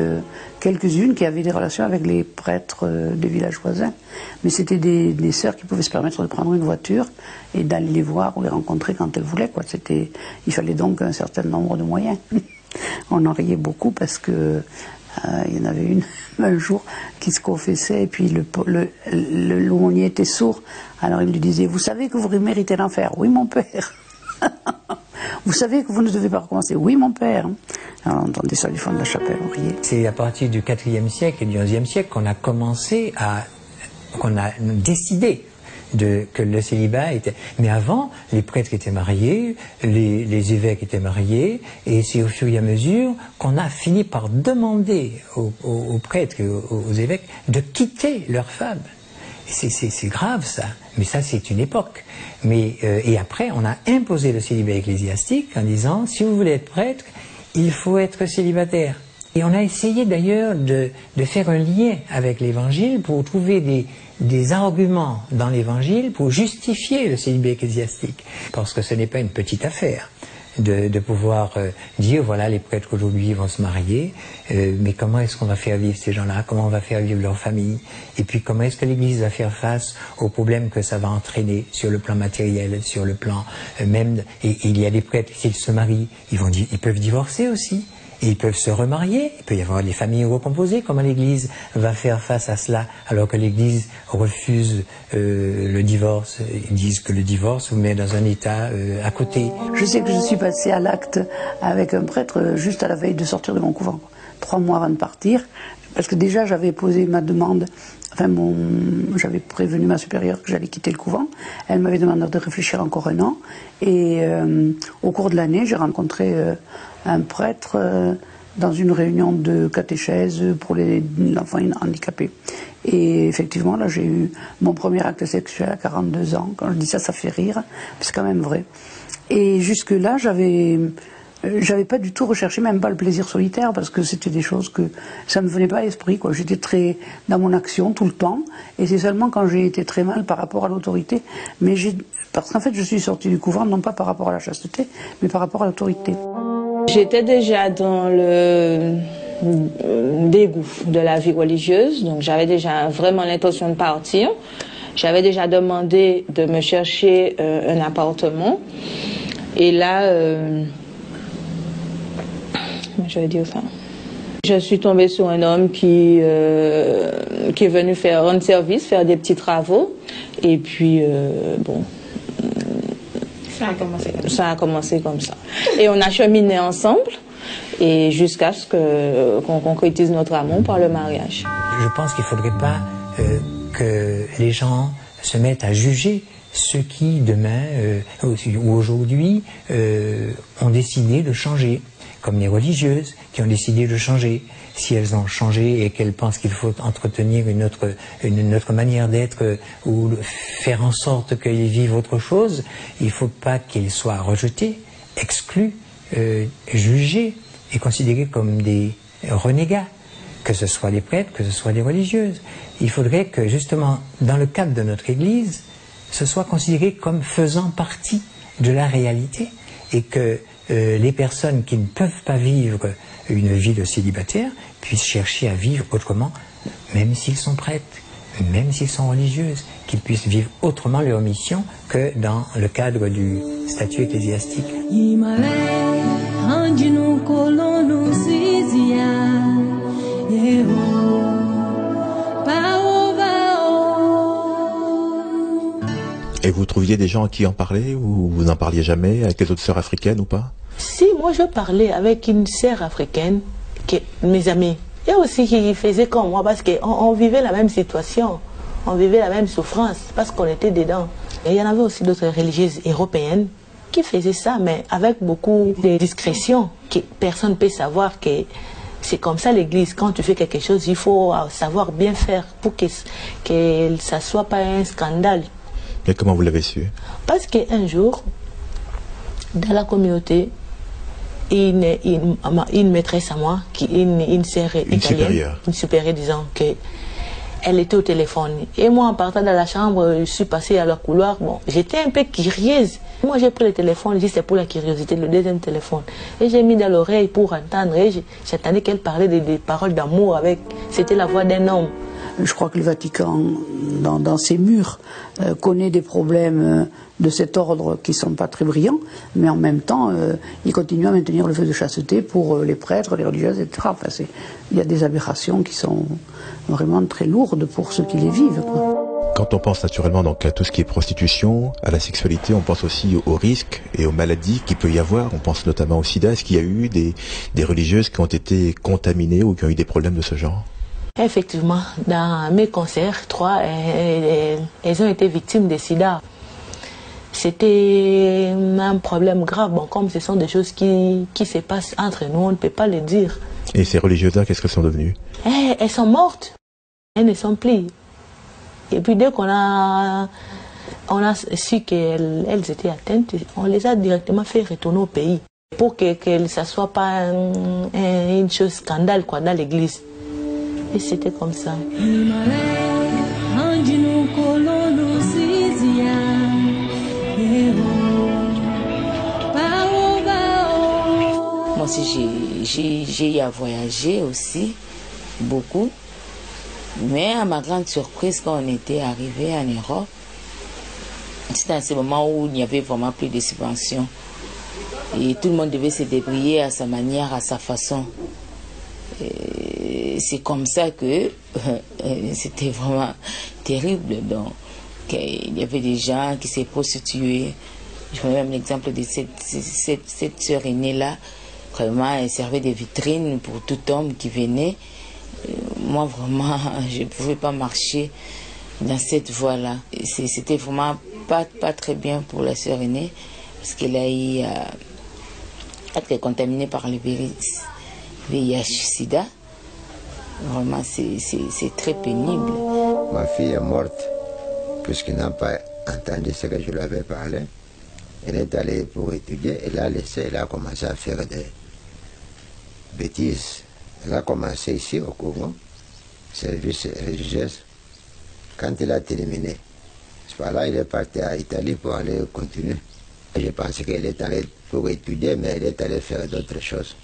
quelques-unes qui avaient des relations avec les prêtres des villages voisins. Mais c'était des sœurs qui pouvaient se permettre de prendre une voiture et d'aller les voir ou les rencontrer quand elles voulaient, quoi. Il fallait donc un certain nombre de moyens. On en riait beaucoup parce que il y en avait une un jour qui se confessait et puis l'aumônier était sourd. Alors il lui disait: vous savez que vous méritez l'enfer? Oui, mon père. Vous savez que vous ne devez pas recommencer? Oui, mon père. Alors on entendait ça du fond de la chapelle, on riait. C'est à partir du IVe siècle et du XIe siècle qu'on a décidé que le célibat était... Mais avant, les prêtres étaient mariés, les évêques étaient mariés, et c'est au fur et à mesure qu'on a fini par demander aux prêtres et aux évêques de quitter leurs femmes. C'est grave ça, mais ça c'est une époque. Et après, on a imposé le célibat ecclésiastique en disant: si vous voulez être prêtre, il faut être célibataire. Et on a essayé d'ailleurs de faire un lien avec l'Évangile pour trouver des arguments dans l'Évangile pour justifier le célibat ecclésiastique. Parce que ce n'est pas une petite affaire de pouvoir dire: voilà, les prêtres aujourd'hui vont se marier, mais comment est-ce qu'on va faire vivre ces gens-là? Comment on va faire vivre leur famille? Et puis comment est-ce que l'Église va faire face aux problèmes que ça va entraîner sur le plan matériel, sur le plan même... Et il y a des prêtres, s'ils se marient, ils peuvent divorcer aussi. Et ils peuvent se remarier, il peut y avoir des familles recomposées. Comment l'Église va faire face à cela alors que l'Église refuse le divorce? Ils disent que le divorce vous met dans un état à côté. Je sais que je suis passée à l'acte avec un prêtre juste à la veille de sortir de mon couvent, 3 mois avant de partir, parce que déjà j'avais posé ma demande, j'avais prévenu ma supérieure que j'allais quitter le couvent. Elle m'avait demandé de réfléchir encore 1 an, et au cours de l'année, j'ai rencontré un prêtre dans une réunion de catéchèse pour les enfants handicapés. Et effectivement, là, j'ai eu mon premier acte sexuel à 42 ans. Quand je dis ça, ça fait rire, c'est quand même vrai. Et jusque-là, j'avais pas du tout recherché, même pas le plaisir solitaire, parce que c'était des choses que ça ne me venait pas à l'esprit, quoi. J'étais très dans mon action tout le temps, et c'est seulement quand j'ai été très mal par rapport à l'autorité, parce qu'en fait, je suis sortie du couvent non pas par rapport à la chasteté, mais par rapport à l'autorité. J'étais déjà dans dégoût de la vie religieuse. Donc j'avais déjà vraiment l'intention de partir. J'avais déjà demandé de me chercher un appartement. Et là, je vais dire ça. Je suis tombée sur un homme qui est venu rendre service, faire des petits travaux. Et puis, bon... Ça a commencé comme ça. Et on a cheminé ensemble, et jusqu'à ce qu'on concrétise notre amour par le mariage. Je pense qu'il ne faudrait pas que les gens se mettent à juger ceux qui, demain ou aujourd'hui, ont décidé de changer, comme les religieuses qui ont décidé de changer. Si elles ont changé et qu'elles pensent qu'il faut entretenir une autre manière d'être ou faire en sorte qu'elles vivent autre chose, il ne faut pas qu'elles soient rejetées, exclues, jugées et considérées comme des renégats, que ce soit des prêtres, que ce soit des religieuses. Il faudrait que justement, dans le cadre de notre Église, ce soit considéré comme faisant partie de la réalité et que les personnes qui ne peuvent pas vivre une vie de célibataire puissent chercher à vivre autrement, même s'ils sont prêtres, même s'ils sont religieuses, qu'ils puissent vivre autrement leur mission que dans le cadre du statut ecclésiastique. Et vous trouviez des gens à qui en parler, ou vous n'en parliez jamais avec les autres sœurs africaines ou pas? Si, moi je parlais avec une sœur africaine, mes amis, et aussi qui faisaient comme moi, parce qu'on vivait la même situation, on vivait la même souffrance, parce qu'on était dedans. Et il y en avait aussi d'autres religieuses européennes qui faisaient ça, mais avec beaucoup de discrétion, que personne ne peut savoir que c'est comme ça l'Église. Quand tu fais quelque chose, il faut savoir bien faire pour que ça ne soit pas un scandale. Et comment vous l'avez su? Parce qu'un jour, dans la communauté, une maîtresse à moi, une sœur italienne, une supérieure, disant qu'elle était au téléphone. Et moi, en partant de la chambre, je suis passée à leur couloir. Bon, j'étais un peu curieuse. Moi, j'ai pris le téléphone, j'ai dit c'est pour la curiosité, le deuxième téléphone. Et j'ai mis dans l'oreille pour entendre. Et j'attendais qu'elle parlait des paroles d'amour avec. C'était la voix d'un homme. Je crois que le Vatican, dans ses murs, connaît des problèmes de cet ordre qui ne sont pas très brillants, mais en même temps, il continue à maintenir le feu de chasteté pour les prêtres, les religieuses, etc. Enfin, il y a des aberrations qui sont vraiment très lourdes pour ceux qui les vivent, quoi. Quand on pense naturellement donc à tout ce qui est prostitution, à la sexualité, on pense aussi aux risques et aux maladies qu'il peut y avoir. On pense notamment au sida. Est-ce qu'il y a eu des religieuses qui ont été contaminées ou qui ont eu des problèmes de ce genre? Effectivement, dans mes concerts, 3, elles ont été victimes de sida. C'était un problème grave. Bon, comme ce sont des choses qui se passent entre nous, on ne peut pas le dire. Et ces religieuses-là, qu'est-ce qu'elles sont devenues? Elles sont mortes. Elles ne sont plus. Et puis dès qu'on a su qu'elles étaient atteintes, on les a directement fait retourner au pays. Pour que ça ne soit pas une chose scandale quoi, dans l'église. Et c'était comme ça. Moi aussi, j'ai eu à voyager aussi, beaucoup. Mais à ma grande surprise, quand on était arrivé en Europe, c'était à ce moment où il n'y avait vraiment plus de subventions. Et tout le monde devait se débrouiller à sa manière, à sa façon. C'est comme ça que c'était vraiment terrible. Donc, il y avait des gens qui s'est prostitués. Je prends même l'exemple de cette sœur aînée-là. Vraiment, elle servait de vitrine pour tout homme qui venait. Moi, vraiment, je ne pouvais pas marcher dans cette voie-là. C'était vraiment pas très bien pour la sœur aînée, parce qu'elle a eu été contaminée par le VIH-Sida. Vraiment, c'est très pénible. Ma fille est morte, puisqu'elle n'a pas entendu ce que je lui avais parlé. Elle est allée pour étudier, elle a laissé, elle a commencé à faire des bêtises. Elle a commencé ici au Congo, service religieux. Quand elle a terminé, c'est pas là, il est parti à Italie pour aller continuer. Et je pensais qu'elle est allée pour étudier, mais elle est allée faire d'autres choses.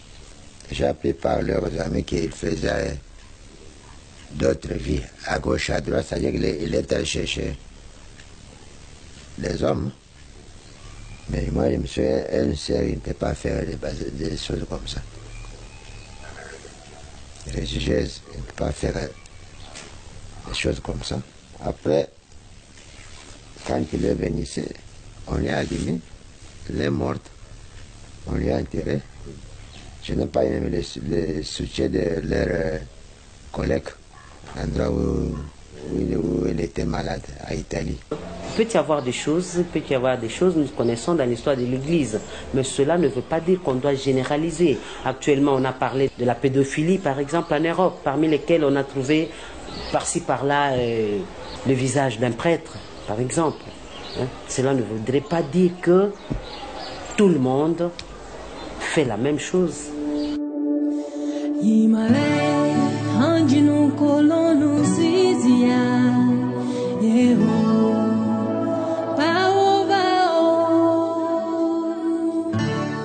J'ai appris par leurs amis qu'ils faisaient d'autres vies, à gauche, à droite, c'est-à-dire qu'il est allé chercher des hommes. Mais moi, je me suis dit, une sœur, il ne peut pas faire des choses comme ça. Religieuse, il ne peut pas faire des choses comme ça. Après, quand il est venu ici, on l'a allumé, il est mort, on l'a enterré. Je n'ai pas aimé le soutien de leurs collègues, l'endroit où il était malade, à Italie. Il peut y avoir des choses, nous connaissons dans l'histoire de l'Église, mais cela ne veut pas dire qu'on doit généraliser. Actuellement, on a parlé de la pédophilie, par exemple, en Europe, parmi lesquelles on a trouvé par-ci, par-là, le visage d'un prêtre, par exemple. Hein? Cela ne voudrait pas dire que tout le monde fait la même chose.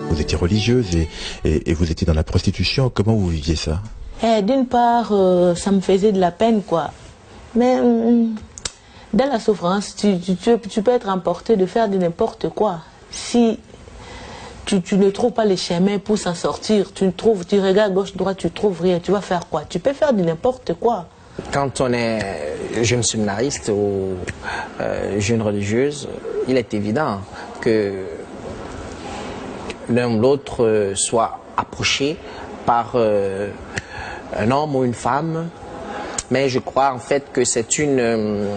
Vous étiez religieuse et vous étiez dans la prostitution. Comment vous viviez ça? D'une part, ça me faisait de la peine, quoi. Mais dans la souffrance, tu peux être emporté de faire de n'importe quoi. Si tu ne trouves pas les chemins pour s'en sortir, tu regardes gauche-droite, tu trouves rien, tu vas faire quoi? Tu peux faire de n'importe quoi. Quand on est jeune séminariste ou jeune religieuse, il est évident que l'un ou l'autre soit approché par un homme ou une femme. Mais je crois en fait que c'est une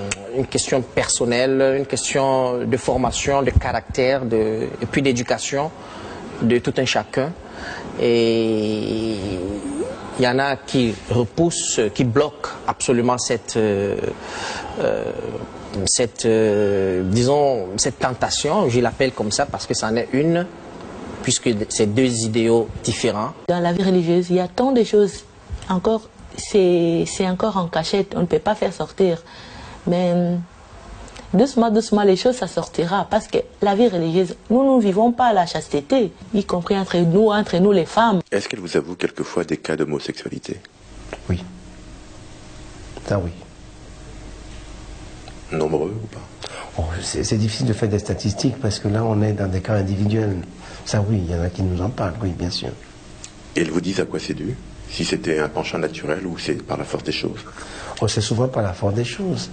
question personnelle, une question de formation, de caractère et puis d'éducation de tout un chacun. Et il y en a qui repoussent, qui bloquent absolument cette tentation, je l'appelle comme ça parce que c'en est une, puisque c'est deux idéaux différents. Dans la vie religieuse, il y a tant de choses encore, c'est encore en cachette, on ne peut pas faire sortir. Mais doucement, doucement, les choses, ça sortira. Parce que la vie religieuse, nous ne vivons pas la chasteté, y compris entre nous les femmes. Est-ce qu'elle vous avoue quelquefois des cas d'homosexualité? Oui. Ça, oui. Nombreux ou pas? Oh, c'est difficile de faire des statistiques parce que là, on est dans des cas individuels. Ça, oui, il y en a qui nous en parlent, oui, bien sûr. Et elles vous disent à quoi c'est dû? Si c'était un penchant naturel ou c'est par la force des choses? Oh, c'est souvent par la force des choses.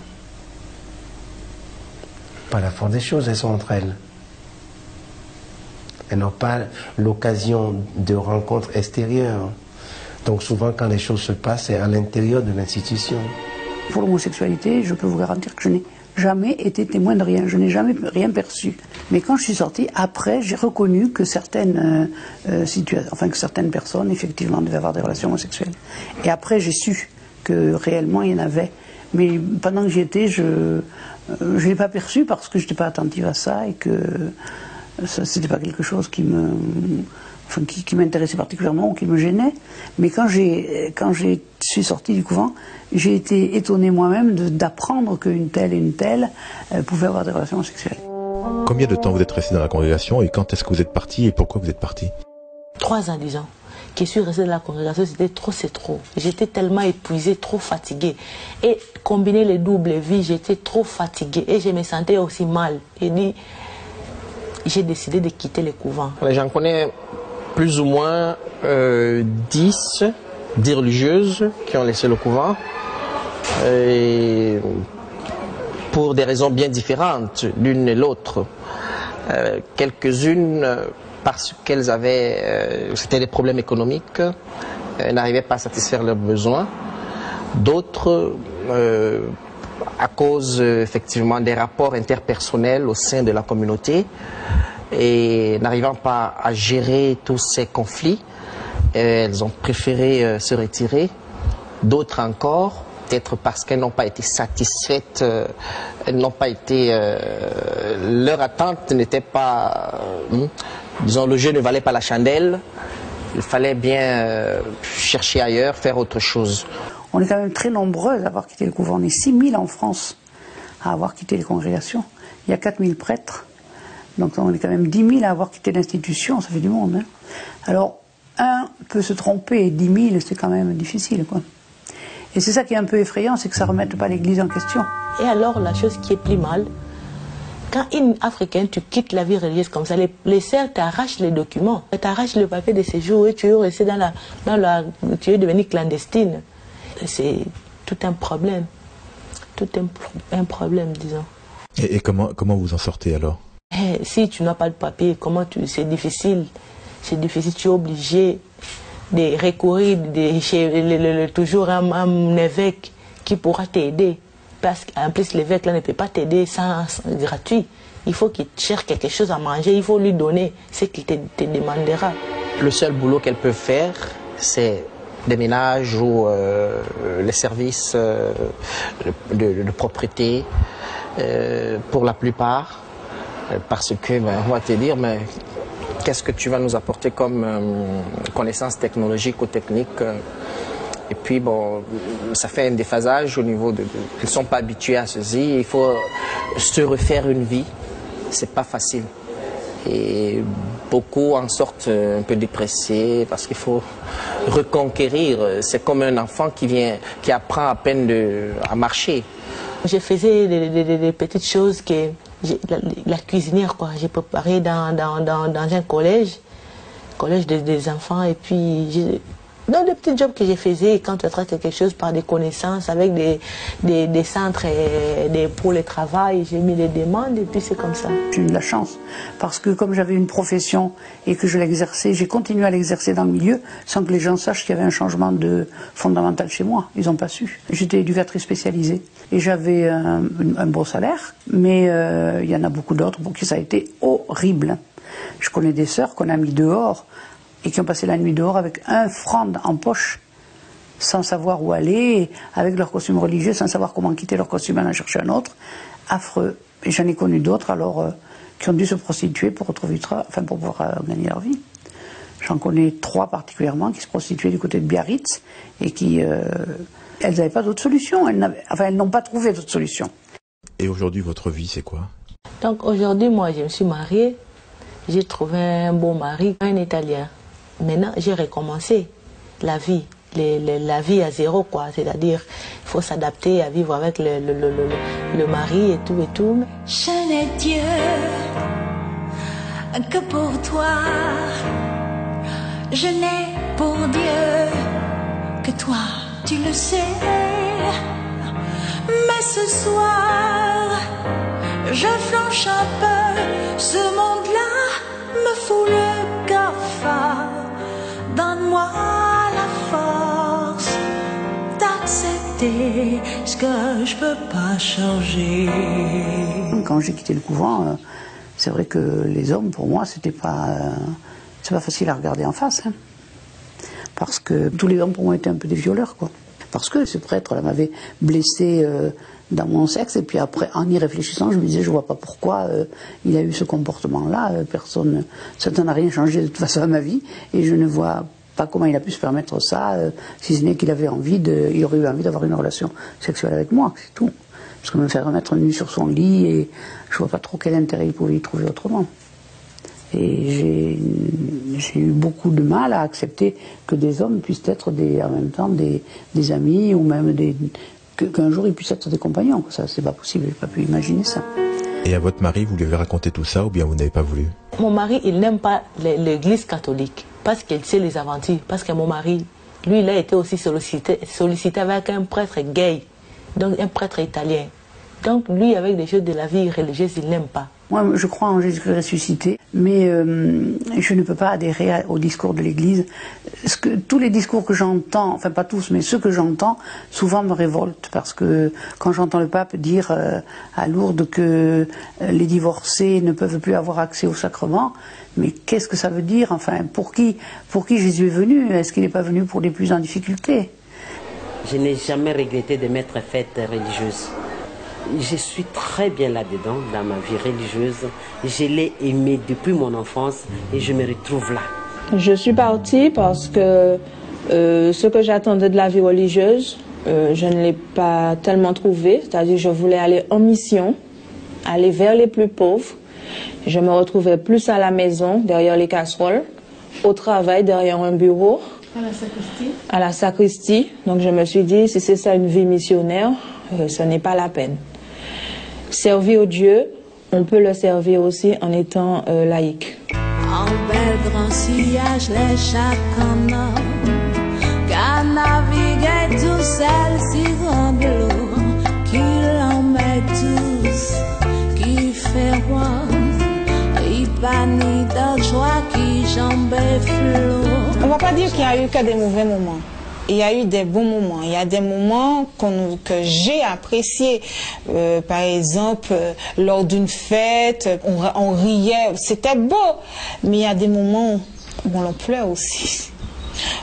Par la force des choses, elles sont entre elles. Elles n'ont pas l'occasion de rencontres extérieures. Donc souvent, quand les choses se passent, c'est à l'intérieur de l'institution. Pour l'homosexualité, je peux vous garantir que je n'ai jamais été témoin de rien. Je n'ai jamais rien perçu. Mais quand je suis sortie, après, j'ai reconnu que certaines que certaines personnes, effectivement, devaient avoir des relations homosexuelles. Et après, j'ai su que réellement, il y en avait. Mais pendant que j'y étais, je ne l'ai pas perçu parce que je n'étais pas attentive à ça et que ce n'était pas quelque chose qui m'intéressait particulièrement ou qui me gênait. Mais quand je suis sortie du couvent, j'ai été étonnée moi-même d'apprendre qu'une telle et une telle pouvaient avoir des relations sexuelles. Combien de temps vous êtes resté dans la congrégation et quand est-ce que vous êtes parti et pourquoi vous êtes parti? 3 ans, disons. Que je suis restée dans la congrégation, c'était trop, c'est trop. J'étais tellement épuisée, trop fatiguée. Et combiner les doubles vies, j'étais trop fatiguée et je me sentais aussi mal. Et j'ai décidé de quitter le couvent. J'en connais plus ou moins 10 religieuses qui ont laissé le couvent. Et pour des raisons bien différentes l'une et l'autre. Quelques-unes parce qu'elles avaient, c'était des problèmes économiques, n'arrivaient pas à satisfaire leurs besoins. D'autres, à cause effectivement des rapports interpersonnels au sein de la communauté et n'arrivant pas à gérer tous ces conflits, elles ont préféré se retirer. D'autres encore, peut-être parce qu'elles n'ont pas été satisfaites, leur attente n'était pas, disons, le jeu ne valait pas la chandelle, il fallait bien chercher ailleurs, faire autre chose. On est quand même très nombreux à avoir quitté le couvent, on est 6000 en France à avoir quitté les congrégations, il y a 4000 prêtres, donc on est quand même 10 000 à avoir quitté l'institution, ça fait du monde. Hein. Alors, un peut se tromper et 10 000, c'est quand même difficile, quoi. Et c'est ça qui est un peu effrayant, c'est que ça ne remette pas l'Église en question. Et alors, la chose qui est plus mal, quand une Africaine, tu quittes la vie religieuse comme ça, les sœurs t'arrachent les documents, t'arrachent le papier de séjour et tu es resté tu es devenu clandestine. C'est tout un problème. Tout un problème, disons. Et comment vous en sortez alors? Si tu n'as pas de papier, c'est difficile. C'est difficile, tu es obligé de recourir toujours à un évêque qui pourra t'aider. Parce qu'en plus, l'évêque là ne peut pas t'aider gratuit. Il faut qu'il cherche quelque chose à manger, il faut lui donner ce qu'il te demandera. Le seul boulot qu'elle peut faire, c'est des ménages ou les services de propreté, pour la plupart. Parce que, on va te dire, mais qu'est-ce que tu vas nous apporter comme connaissances technologiques ou techniques? Et puis, bon, ça fait un déphasage au niveau de... Ils ne sont pas habitués à ceci. Il faut se refaire une vie. C'est pas facile. Et beaucoup en sortent un peu dépressés parce qu'il faut reconquérir. C'est comme un enfant qui apprend à peine à marcher. Je faisais des petites choses que... La cuisinière, quoi. J'ai préparé dans un collège des enfants. Et puis... Dans des petits jobs que je faisais, quand tu traites quelque chose par des connaissances, avec des centres pour le travail, j'ai mis des demandes et puis c'est comme ça. J'ai eu de la chance, parce que comme j'avais une profession et que je l'exerçais, j'ai continué à l'exercer dans le milieu sans que les gens sachent qu'il y avait un changement fondamental chez moi. Ils n'ont pas su. J'étais éducatrice spécialisée et j'avais un beau salaire, mais il y en a beaucoup d'autres pour qui ça a été horrible. Je connais des sœurs qu'on a mis dehors et qui ont passé la nuit dehors avec 1 franc en poche, sans savoir où aller, avec leur costume religieux, sans savoir comment quitter leur costume et en chercher un autre. Affreux. Et j'en ai connu d'autres alors qui ont dû se prostituer pour retrouver du travail, enfin pour pouvoir gagner leur vie. J'en connais 3 particulièrement qui se prostituaient du côté de Biarritz et qui, elles n'avaient pas d'autre solution. Elles n'ont pas trouvé d'autre solution. Et aujourd'hui, votre vie, c'est quoi? Donc aujourd'hui, moi, je me suis mariée. J'ai trouvé un bon mari, un Italien. Maintenant, j'ai recommencé la vie, la vie à zéro, quoi. C'est-à-dire, il faut s'adapter à vivre avec le mari et tout et tout. Je n'ai Dieu que pour toi. Je n'ai pour Dieu que toi, tu le sais. Mais ce soir, je flanche un peu. Ce monde-là me fout le cafard. Donne-moi la force d'accepter ce que je peux pas changer. Quand j'ai quitté le couvent, c'est vrai que les hommes, pour moi, c'est pas facile à regarder en face. Hein. Parce que tous les hommes, pour moi, étaient un peu des violeurs, quoi. Parce que ce prêtre m'avait blessé dans mon sexe, et puis après, en y réfléchissant, je me disais, je vois pas pourquoi il a eu ce comportement-là. Ça n'a rien changé de toute façon à ma vie, et je ne vois pas comment il a pu se permettre ça, si ce n'est qu'il avait il aurait eu envie d'avoir une relation sexuelle avec moi, c'est tout. Parce que me faire remettre nu sur son lit, et je vois pas trop quel intérêt il pouvait y trouver autrement. Et j'ai eu beaucoup de mal à accepter que des hommes puissent être en même temps des amis, ou même qu'un jour ils puissent être des compagnons. Ça, c'est pas possible, j'ai pas pu imaginer ça. Et à votre mari, vous lui avez raconté tout ça ou bien vous n'avez pas voulu? Mon mari, il n'aime pas l'église catholique parce qu'il sait les aventures. Parce que mon mari, lui, il a été aussi sollicité avec un prêtre gay, donc un prêtre italien. Donc lui, avec des choses de la vie religieuse, il n'aime pas. Moi, je crois en Jésus-Christ ressuscité, mais je ne peux pas adhérer au discours de l'Église. Tous les discours que j'entends, enfin pas tous, mais ceux que j'entends, souvent me révoltent, parce que quand j'entends le pape dire à Lourdes que les divorcés ne peuvent plus avoir accès au sacrement, mais qu'est-ce que ça veut dire? Enfin, pour qui Jésus est venu? Est-ce qu'il n'est pas venu pour les plus en difficulté? Je n'ai jamais regretté de m'être faite religieuse. Je suis très bien là-dedans, dans ma vie religieuse. Je l'ai aimée depuis mon enfance et je me retrouve là. Je suis partie parce que ce que j'attendais de la vie religieuse, je ne l'ai pas tellement trouvé. C'est-à-dire que je voulais aller en mission, aller vers les plus pauvres. Je me retrouvais plus à la maison, derrière les casseroles. au travail derrière un bureau. À la sacristie? À la sacristie. Donc je me suis dit, si c'est ça une vie missionnaire, ce n'est pas la peine. Servir Dieu, on peut le servir aussi en étant laïque. En bel grand sillage, les chacun qu'à naviguer tout seul sur un de l'eau, qui l'en met tous, qui fait roi, il panie de joie, qui jambe flot. On ne va pas dire qu'il n'y a eu que des mauvais moments. Il y a eu des bons moments. Il y a des moments que j'ai appréciés. Par exemple, lors d'une fête, on riait, c'était beau. Mais il y a des moments où on pleure aussi.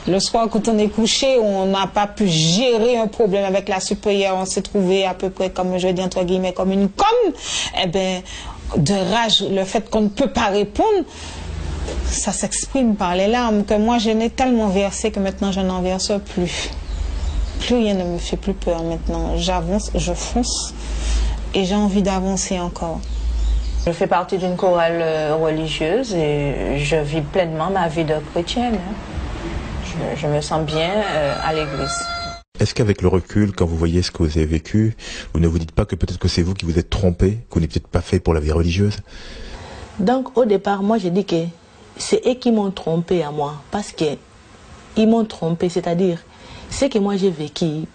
Le soir, quand on est couché, on n'a pas pu gérer un problème avec la supérieure. On s'est trouvé à peu près, comme je dis entre guillemets, comme une conne. Eh bien, de rage, le fait qu'on ne peut pas répondre, ça s'exprime par les larmes que moi je n'ai tellement versé que maintenant je n'en verse plus. Plus rien ne me fait plus peur maintenant. J'avance, je fonce et j'ai envie d'avancer encore. Je fais partie d'une chorale religieuse et je vis pleinement ma vie de chrétienne. Je me sens bien à l'église. Est-ce qu'avec le recul, quand vous voyez ce que vous avez vécu, vous ne vous dites pas que peut-être que c'est vous qui vous êtes trompé, que vous n'êtes peut-être pas fait pour la vie religieuse? Donc au départ, moi j'ai dit que c'est eux qui m'ont trompé à moi, parce qu'ils m'ont trompé, c'est-à-dire, ce que moi j'ai vécu,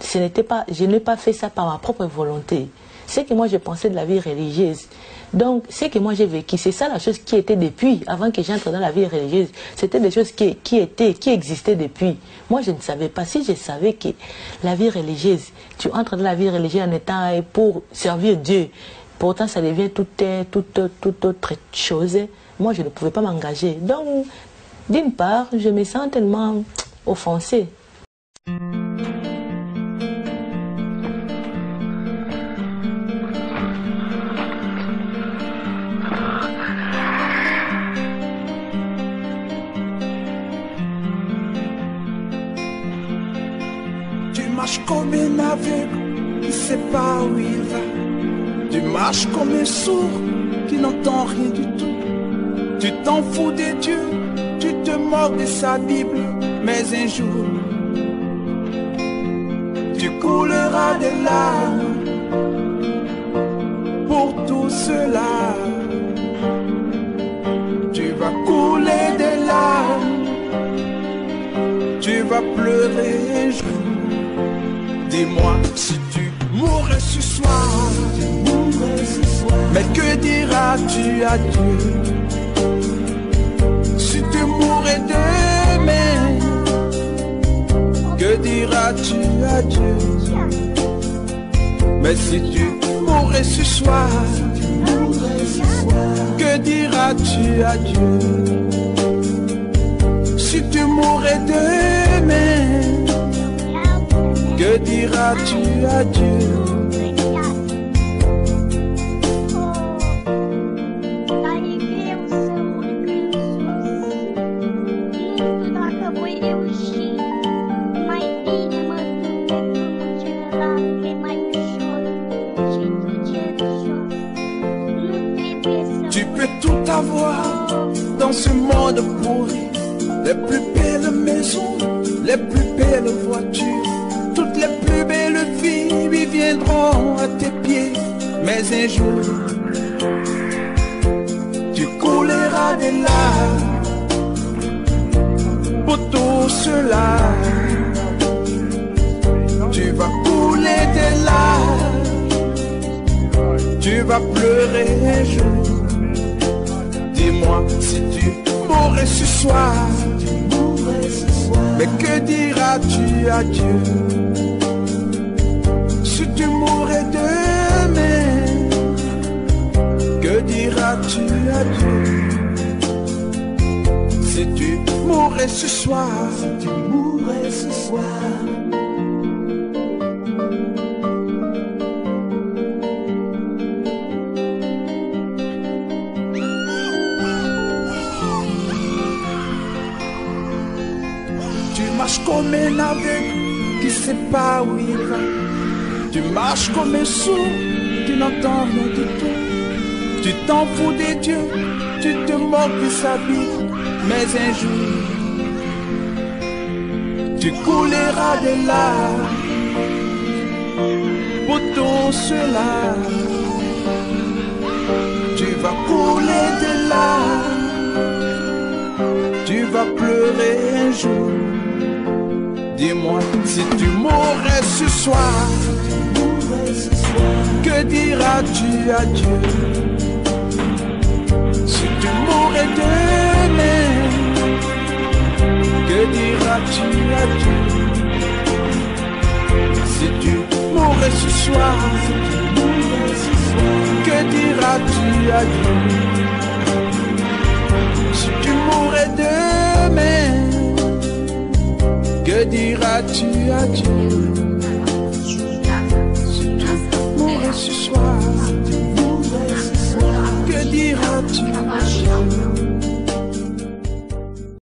je n'ai pas fait ça par ma propre volonté. Ce que moi je pensais de la vie religieuse. Donc, ce que moi j'ai vécu, c'est ça la chose qui était depuis, avant que j'entre dans la vie religieuse. C'était des choses qui existaient depuis. Moi je ne savais pas. Si je savais que la vie religieuse, tu entres dans la vie religieuse en étant pour servir Dieu, pourtant ça devient toute autre chose. Moi, je ne pouvais pas m'engager. Donc, d'une part, je me sens tellement offensée. Tu marches comme un aveugle qui ne sait pas où il va. Tu marches comme un sourd qui n'entend rien du tout. Tu t'en fous de Dieu, tu te moques de sa Bible, mais un jour, tu couleras des larmes pour tout cela. Tu vas couler des larmes, tu vas pleurer un jour. Dis-moi si tu mourrais ce soir, mais que diras-tu à Dieu? Si tu mourrais demain, que diras-tu à Dieu? Mais si tu mourrais ce soir, que diras-tu à Dieu? Si tu mourrais demain, que diras-tu à Dieu? Tu peux tout avoir dans ce monde pourri, les plus belles maisons, les plus belles voitures, toutes les plus belles filles viendront à tes pieds. Mais un jour, tu couleras des larmes pour tout cela. Tu vas couler des larmes, tu vas pleurer un jour. Dis-moi si tu mourrais ce soir, mais que diras-tu à Dieu? Si tu mourrais demain, que diras-tu à Dieu? Si tu mourrais ce soir, tu marches comme un aveugle qui ne sait pas où il va. Tu marches comme un sourd qui n'entend rien du tout. Tu t'en fous des dieux, tu te moques de sa Bible, Mais un jour, tu couleras de larmes pour tout cela. Tu vas couler de larmes, tu vas pleurer un jour. Dis-moi, si tu mourrais ce soir, que diras-tu à Dieu? Si tu mourrais demain, que diras-tu à Dieu? Si tu mourrais ce soir, que diras-tu à Dieu? Si tu mourrais demain, que diras-tu à Dieu? Si tu mourrais ce soir,